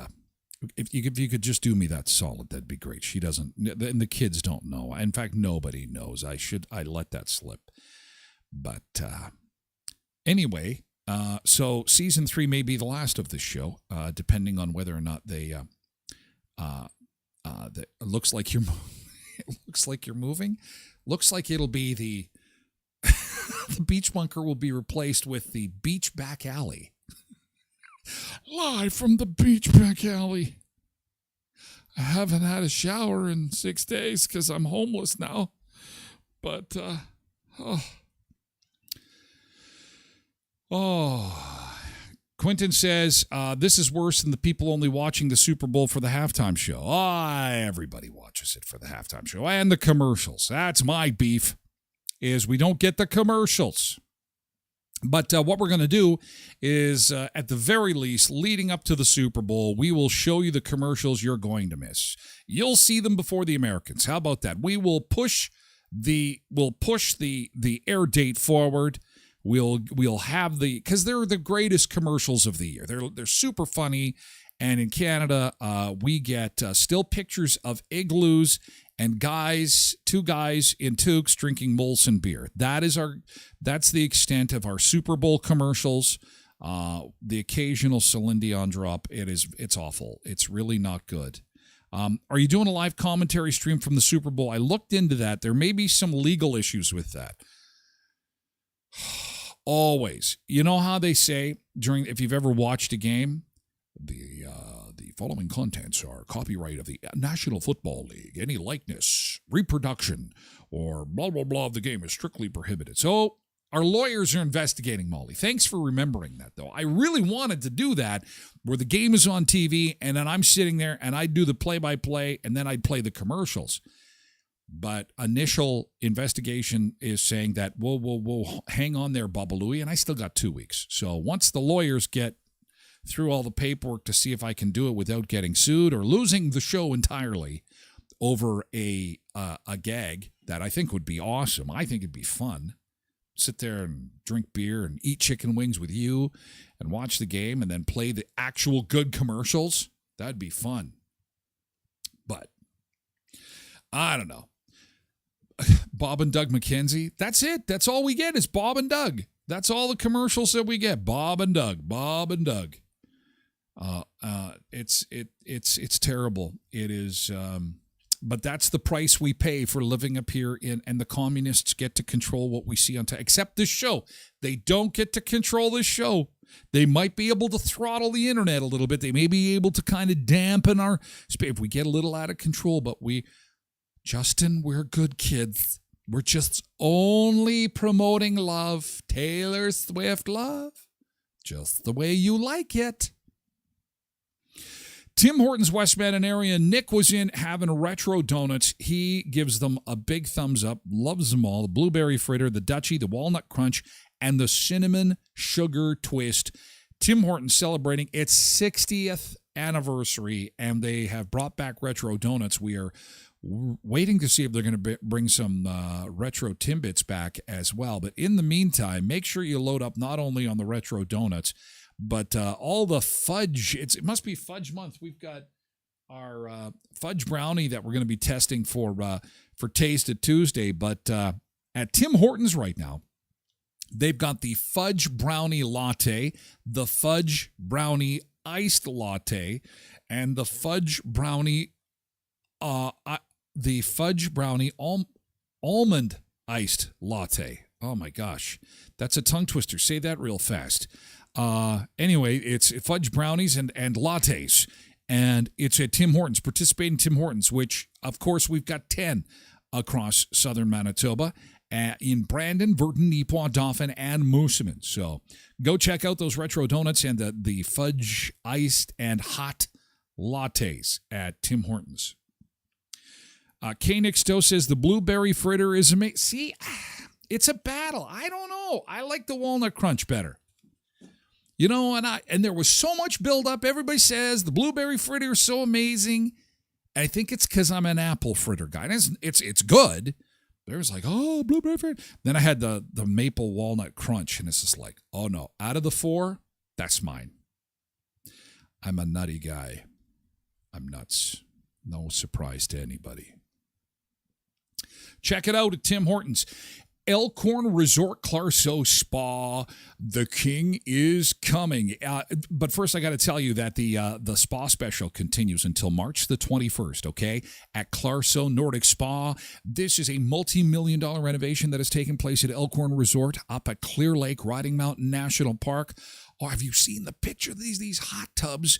Speaker 1: If you could just do me that solid, that'd be great. She doesn't, and the kids don't know. In fact, nobody knows. I let that slip. But anyway, so season 3 may be the last of this show, depending on whether or not they. It looks like you're. It looks like you're moving. Looks like it'll be the beach bunker will be replaced with the beach back alley. Live from the beach back alley. I haven't had a shower in 6 days because I'm homeless now. But Quentin says, this is worse than the people only watching the Super Bowl for the halftime show. Everybody watches it for the halftime show and the commercials. That's my beef, is we don't get the commercials. But what we're going to do is, at the very least, leading up to the Super Bowl, we will show you the commercials you're going to miss. You'll see them before the Americans. How about that? We'll push the air date forward. We'll have because they're the greatest commercials of the year. They're super funny, and in Canada, we get still pictures of igloos and two guys in toques drinking Molson beer. That's the extent of our Super Bowl commercials. The occasional Celine Dion drop, it's awful. It's really not good. Are you doing a live commentary stream from the Super Bowl? I looked into that. There may be some legal issues with that. Always. You know how they say if you've ever watched a game, the following contents are copyright of the National Football League. Any likeness, reproduction, or blah, blah, blah of the game is strictly prohibited. So our lawyers are investigating, Molly. Thanks for remembering that, though. I really wanted to do that where the game is on TV, and then I'm sitting there, and I'd do the play-by-play, and then I'd play the commercials. But initial investigation is saying that, whoa, hang on there, Babalooey, and I still got 2 weeks. So once the lawyers get through all the paperwork to see if I can do it without getting sued or losing the show entirely over a gag that I think would be awesome. I think it'd be fun. Sit there and drink beer and eat chicken wings with you and watch the game and then play the actual good commercials. That'd be fun. But I don't know. Bob and Doug McKenzie. That's it. That's all we get is Bob and Doug. That's all the commercials that we get. Bob and Doug. Bob and Doug. It's terrible. It is. But that's the price we pay for living up here and the communists get to control what we see on TV. Except this show. They don't get to control this show. They might be able to throttle the internet a little bit. They may be able to kind of dampen our if we get a little out of control. But Justin, we're good kids. We're just only promoting love. Taylor Swift love. Just the way you like it. Tim Hortons Westman area. Nick was in having retro donuts. He gives them a big thumbs up. Loves them all. The blueberry fritter, the Dutchie, the walnut crunch, and the cinnamon sugar twist. Tim Hortons celebrating its 60th anniversary, and they have brought back retro donuts. We are waiting to see if they're going to bring some retro Timbits back as well. But in the meantime, make sure you load up not only on the retro donuts, but all the fudge. It must be fudge month. We've got our fudge brownie that we're going to be testing for Taste It Tuesday. But at Tim Hortons right now, they've got the fudge brownie latte, the fudge brownie iced latte, and the fudge brownie almond iced latte. Oh my gosh, that's a tongue twister. Say that real fast. Anyway, it's fudge brownies and lattes, and it's at Tim Hortons, participating Tim Hortons, which of course we've got 10 across southern Manitoba, in Brandon, Virton, Neepawa, Dauphin, and Moosomin. So go check out those retro donuts and the fudge iced and hot lattes at Tim Hortons. K-Nick Stowe says the blueberry fritter is amazing. See, it's a battle. I don't know. I like the walnut crunch better. You know, and there was so much buildup. Everybody says the blueberry fritter is so amazing. I think it's because I'm an apple fritter guy. And it's good. There's like, oh, blueberry fritter. Then I had the maple walnut crunch, and it's just like, oh no. Out of the 4, that's mine. I'm a nutty guy. I'm nuts. No surprise to anybody. Check it out at Tim Hortons. Elkhorn Resort Clarso Spa. The king is coming. But first, I got to tell you that the spa special continues until March the 21st, okay? At Clarso Nordic Spa. This is a multi-million-dollar renovation that has taken place at Elkhorn Resort up at Clear Lake, Riding Mountain National Park. Oh, have you seen the picture of these hot tubs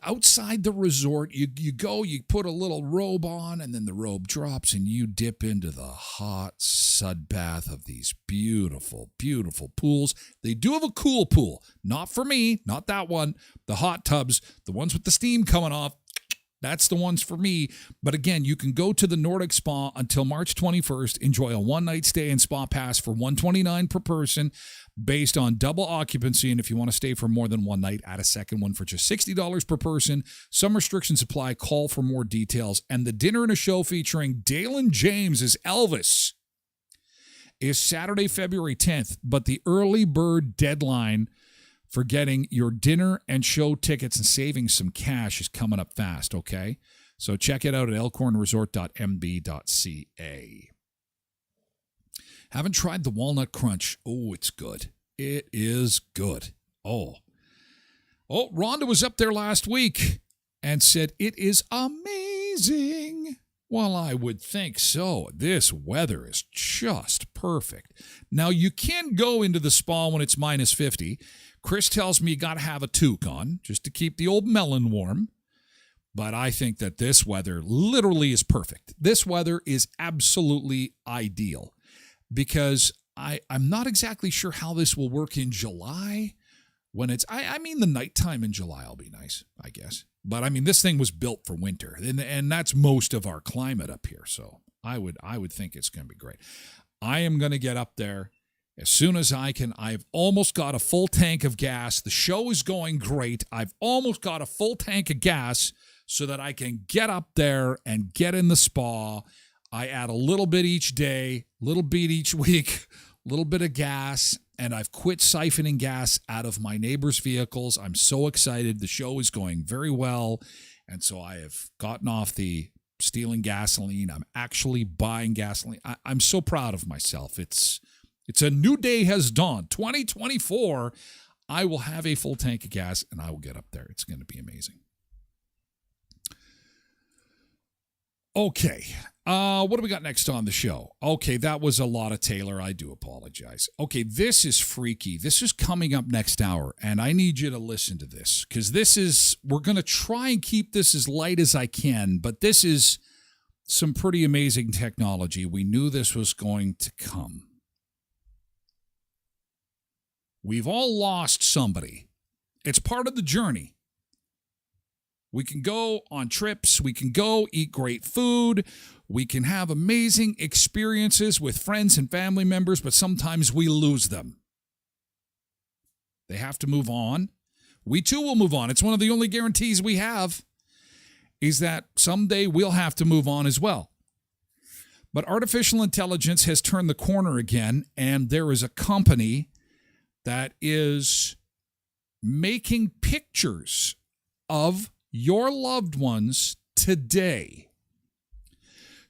Speaker 1: outside the resort? You go, you put a little robe on, and then the robe drops, and you dip into the hot sud bath of these beautiful, beautiful pools. They do have a cool pool. Not for me, not that one. The hot tubs, the ones with the steam coming off, that's the ones for me. But again, you can go to the Nordic Spa until March 21st. Enjoy a one-night stay and spa pass for $129 per person based on double occupancy. And if you want to stay for more than one night, add a second one for just $60 per person. Some restrictions apply. Call for more details. And the dinner and a show featuring Dalen James as Elvis is Saturday, February 10th. But the early bird deadline for getting your dinner and show tickets and saving some cash is coming up fast, okay? So check it out at elkhornresort.mb.ca. Haven't tried the walnut crunch. Oh, it's good. It is good. Oh, Rhonda was up there last week and said it is amazing. Well, I would think so. This weather is just perfect. Now, you can go into the spa when it's minus 50. Chris tells me you got to have a toque on just to keep the old melon warm. But I think that this weather literally is perfect. This weather is absolutely ideal because I'm not exactly sure how this will work in July when it's, I mean, the nighttime in July will be nice, I guess. But I mean, this thing was built for winter, and that's most of our climate up here. So I would think it's going to be great. I am going to get up there as soon as I can. I've almost got a full tank of gas. The show is going great. I've almost got a full tank of gas so that I can get up there and get in the spa. I add a little bit each day, a little bit each week, a little bit of gas, and I've quit siphoning gas out of my neighbors' vehicles. I'm so excited. The show is going very well, and so I have gotten off the stealing gasoline. I'm actually buying gasoline. I'm so proud of myself. It's a new day has dawned. 2024, I will have a full tank of gas, and I will get up there. It's going to be amazing. Okay, what do we got next on the show? Okay, that was a lot of Taylor. I do apologize. Okay, this is freaky. This is coming up next hour, and I need you to listen to this because we're going to try and keep this as light as I can, but this is some pretty amazing technology. We knew this was going to come. We've all lost somebody. It's part of the journey. We can go on trips. We can go eat great food. We can have amazing experiences with friends and family members, but sometimes we lose them. They have to move on. We too will move on. It's one of the only guarantees we have is that someday we'll have to move on as well. But artificial intelligence has turned the corner again, and there is a company that is making pictures of your loved ones today.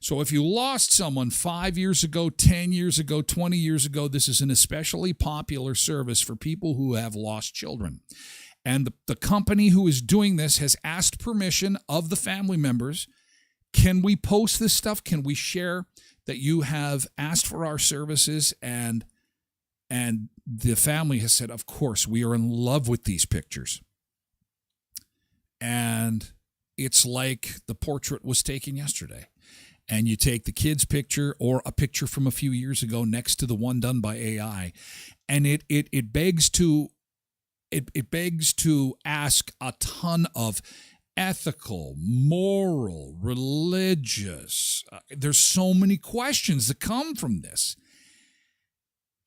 Speaker 1: So if you lost someone 5 years ago, 10 years ago, 20 years ago, this is an especially popular service for people who have lost children. And the company who is doing this has asked permission of the family members. Can we post this stuff? Can we share that you have asked for our services? And the family has said, of course, we are in love with these pictures. And it's like the portrait was taken yesterday. And you take the kid's picture or a picture from a few years ago next to the one done by AI. And it begs to ask a ton of ethical, moral, religious. There's so many questions that come from this.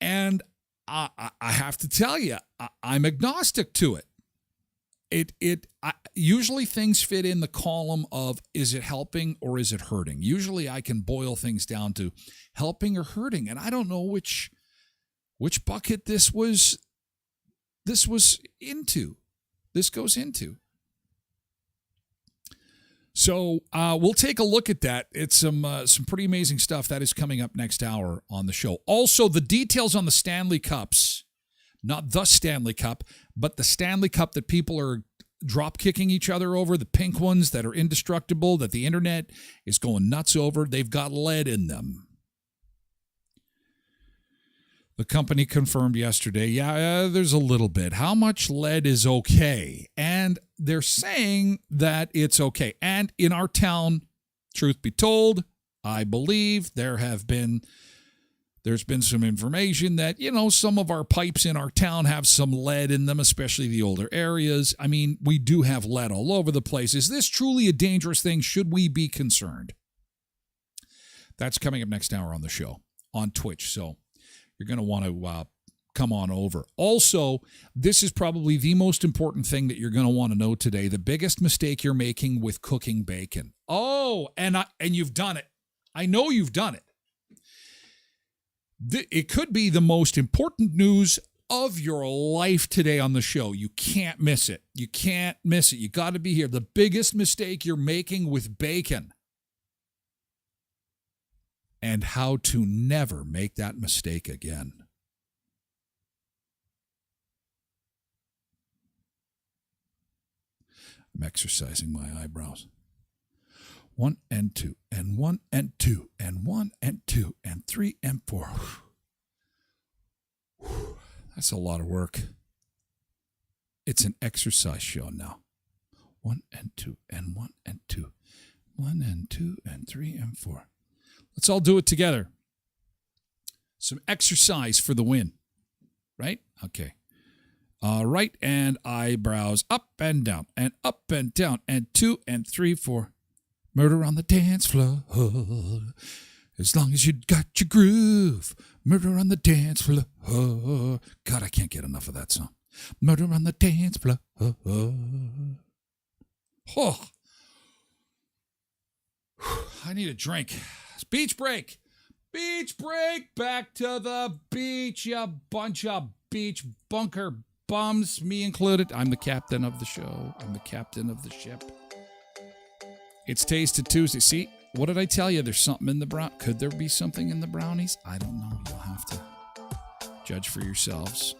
Speaker 1: And I have to tell you, I'm agnostic to it. Usually things fit in the column of, is it helping or is it hurting? Usually I can boil things down to helping or hurting, and I don't know which bucket this goes into. So we'll take a look at that. It's some pretty amazing stuff that is coming up next hour on the show. Also, the details on the Stanley Cups. Not the Stanley Cup, but the Stanley Cup that people are drop kicking each other over, the pink ones that are indestructible, that the internet is going nuts over. They've got lead in them. The company confirmed yesterday, there's a little bit. How much lead is okay? And they're saying that it's okay. And in our town, truth be told, I believe there's been some information that, some of our pipes in our town have some lead in them, especially the older areas. I mean, we do have lead all over the place. Is this truly a dangerous thing? Should we be concerned? That's coming up next hour on the show on Twitch. So you're going to want to come on over. Also, this is probably the most important thing that you're going to want to know today. The biggest mistake you're making with cooking bacon. Oh, and you've done it. I know you've done it. It could be the most important news of your life today on the show. You can't miss it. You can't miss it. You got to be here. The biggest mistake you're making with bacon. And how to never make that mistake again. I'm exercising my eyebrows. 1 and 2 and 1 and 2 and 1 and 2 and 3 and 4. That's a lot of work. It's an exercise show now. 1 and 2 and 1 and 2. 1 and 2 and 3 and 4. Let's all do it together. Some exercise for the win. Right? Okay. Right and eyebrows up and down and 2 and 3, 4. Murder on the dance floor. As long as you got your groove. Murder on the dance floor. God, I can't get enough of that song. Murder on the dance floor. Oh. I need a drink. Beach break. Beach break. Back to the beach, you bunch of beach bunker bums, me included. I'm the captain of the show. I'm the captain of the ship. It's Taste It Tuesday. See, what did I tell you? There's something in the brown. Could there be something in the brownies? I don't know. You'll have to judge for yourselves.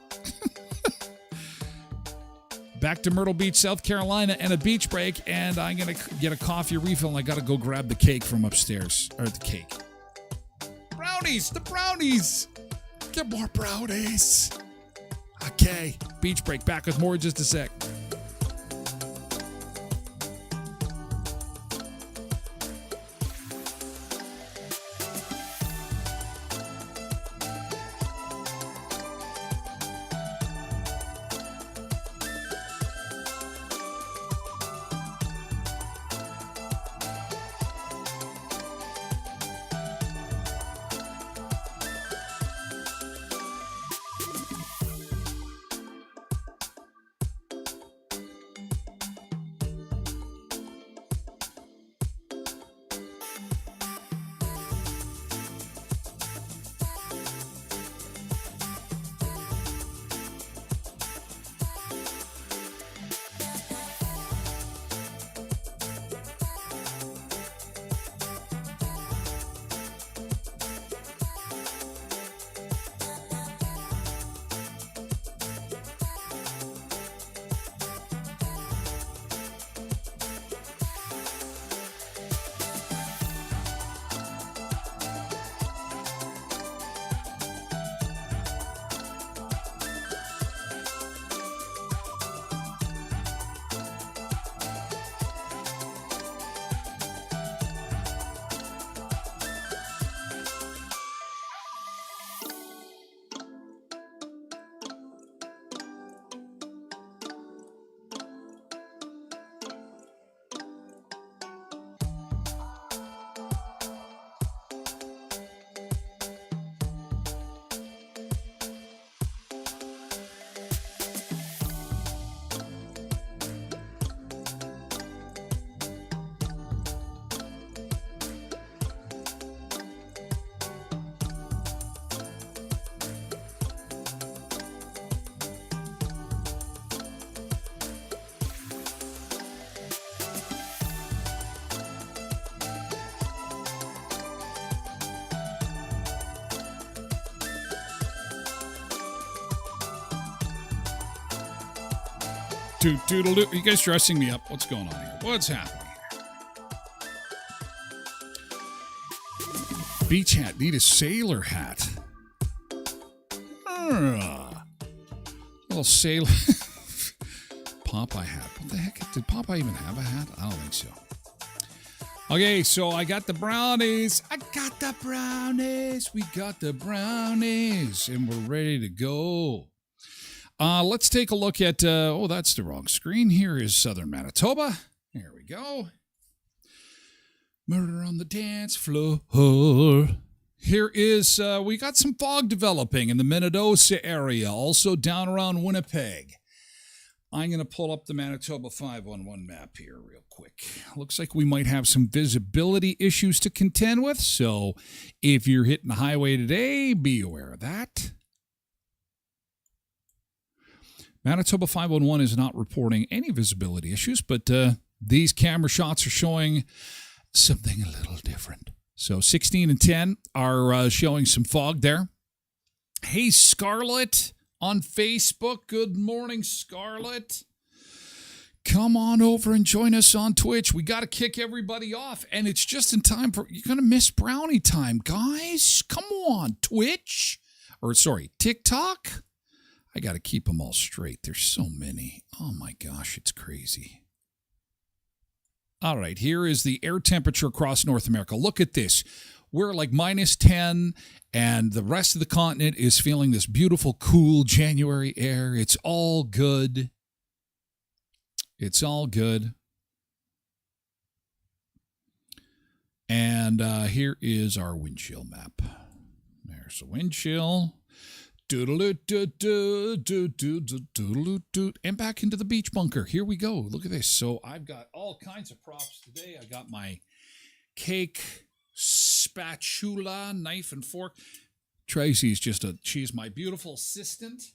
Speaker 1: Back to Myrtle Beach, South Carolina, and a beach break, and I'm going to get a coffee refill, and I got to go grab the cake from upstairs. Or the cake. Brownies! The brownies! Get more brownies! Okay, beach break. Back with more in just a sec. Doodle-doo. You guys dressing me up? What's going on here? What's happening here? Beach hat. Need a sailor hat. Little sailor. Popeye hat. What the heck? Did Popeye even have a hat? I don't think so. Okay, so I got the brownies. We got the brownies. And we're ready to go. Let's take a look at, that's the wrong screen. Here is Southern Manitoba. Here we go. Murder on the dance floor. Here is, we got some fog developing in the Minnedosa area, also down around Winnipeg. I'm going to pull up the Manitoba 511 map here real quick. Looks like we might have some visibility issues to contend with, so if you're hitting the highway today, be aware of that. Manitoba 511 is not reporting any visibility issues, but these camera shots are showing something a little different. So 16 and 10 are showing some fog there. Hey, Scarlett on Facebook. Good morning, Scarlett. come on over and join us on Twitch. We got to kick everybody off, and it's just in time for, you're going to miss brownie time, guys. Come on, Twitch. Or, sorry, TikTok. I got to keep them all straight. There's so many. Oh, my gosh, it's crazy. All right, here is the air temperature across North America. Look at this. We're like -10, and the rest of the continent is feeling this beautiful, cool January air. It's all good. It's all good. And here is our wind chill map. There's the wind chill. And back into the beach bunker. Here we go. Look at this. So I've got all kinds of props today. I got my cake spatula, knife and fork. Tracy's she's my beautiful assistant.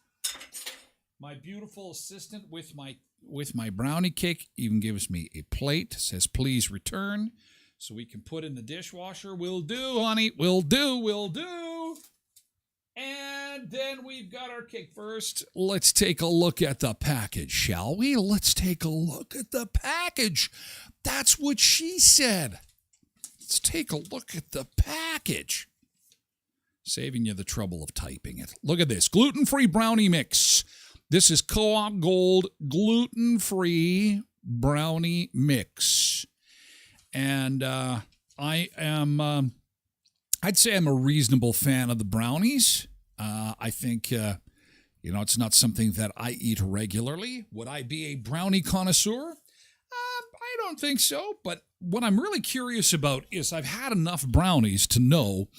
Speaker 1: My beautiful assistant with my brownie cake. Even gives me a plate. Says please return. So we can put in the dishwasher. Will do, honey. Will do. And then we've got our cake. First, let's take a look at the package, shall we? Let's take a look at the package. That's what she said. Let's take a look at the package. Saving you the trouble of typing it. Look at this. Gluten-free brownie mix. This is Co-op Gold gluten-free brownie mix. And I am... I'd say I'm a reasonable fan of the brownies. I think, it's not something that I eat regularly. Would I be a brownie connoisseur? I don't think so. But what I'm really curious about is I've had enough brownies to know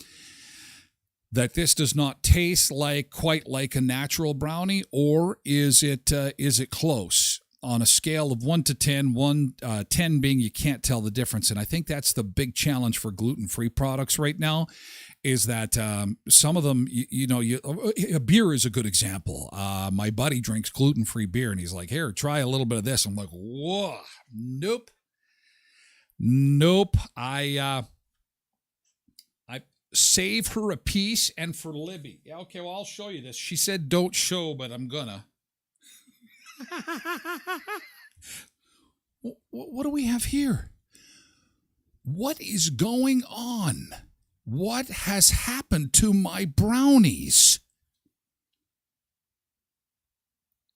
Speaker 1: that this does not taste quite like a natural brownie, or is it close? On a scale of 1 to 10, 10 being you can't tell the difference. And I think that's the big challenge for gluten-free products right now, is that some of them, a beer is a good example. My buddy drinks gluten-free beer, and he's like, here, try a little bit of this. I'm like, whoa, nope. I save her a piece, and for Libby. Yeah, okay, well, I'll show you this. She said don't show, but I'm gonna. What do we have here? What is going on? What has happened to my brownies?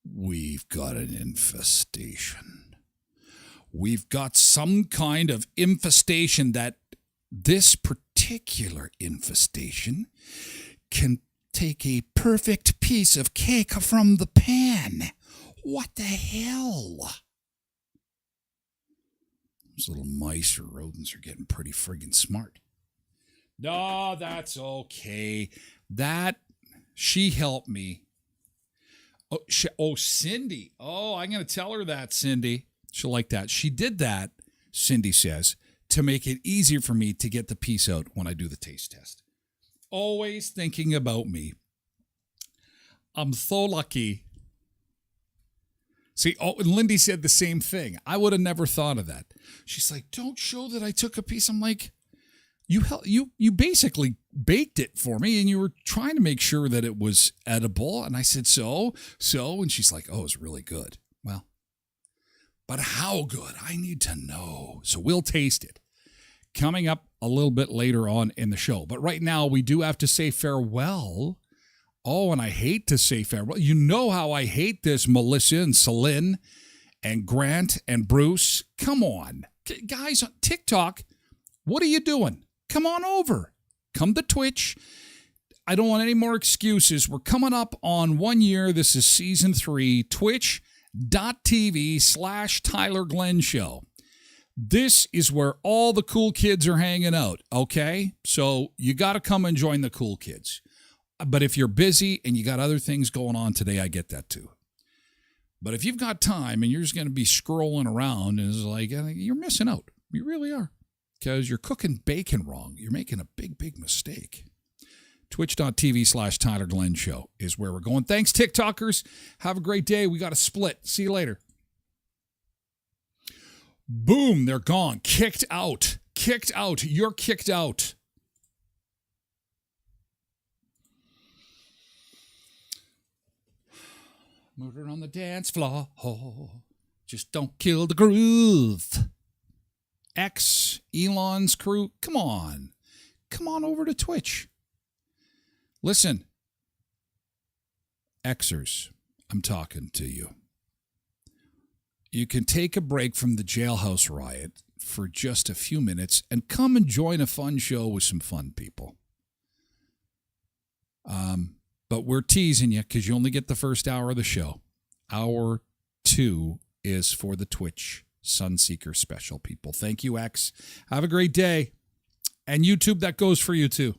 Speaker 1: We've got an infestation. We've got some kind of infestation that this particular infestation can take a perfect piece of cake from the pan. What the hell? Those little mice or rodents are getting pretty friggin' smart. No, that's okay. She helped me. Cindy. Oh, I'm going to tell her that, Cindy. She'll like that. She did that, Cindy says, to make it easier for me to get the piece out when I do the taste test. Always thinking about me. I'm so lucky. See, and Lindy said the same thing. I would have never thought of that. She's like, don't show that I took a piece. I'm like, you basically baked it for me, and you were trying to make sure that it was edible. And I said, so, and she's like, oh, it's really good. Well, but how good? I need to know. So we'll taste it. Coming up a little bit later on in the show. But right now, we do have to say farewell. Oh, and I hate to say farewell. You know how I hate this, Melissa and Celine and Grant and Bruce. Come on. Guys on TikTok, what are you doing? Come on over. Come to Twitch. I don't want any more excuses. We're coming up on 1 year. This is season 3, twitch.tv/Tyler Glen Show. This is where all the cool kids are hanging out, okay? So you got to come and join the cool kids. But if you're busy and you got other things going on today, I get that too. But if you've got time and you're just going to be scrolling around, and it's like, you're missing out. You really are. Because you're cooking bacon wrong. You're making a big, big mistake. Twitch.tv/Tyler Glen Show is where we're going. Thanks, TikTokers. Have a great day. We got a split. See you later. Boom, they're gone. Kicked out. Kicked out. You're kicked out. Murder on the dance floor. Just don't kill the groove. X, Elon's crew, come on. Come on over to Twitch. Listen, Xers, I'm talking to you. You can take a break from the jailhouse riot for just a few minutes and come and join a fun show with some fun people. But we're teasing you because you only get the first hour of the show. Hour 2 is for the Twitch Sunseeker special, people. Thank you, X. Have a great day. And YouTube, that goes for you too.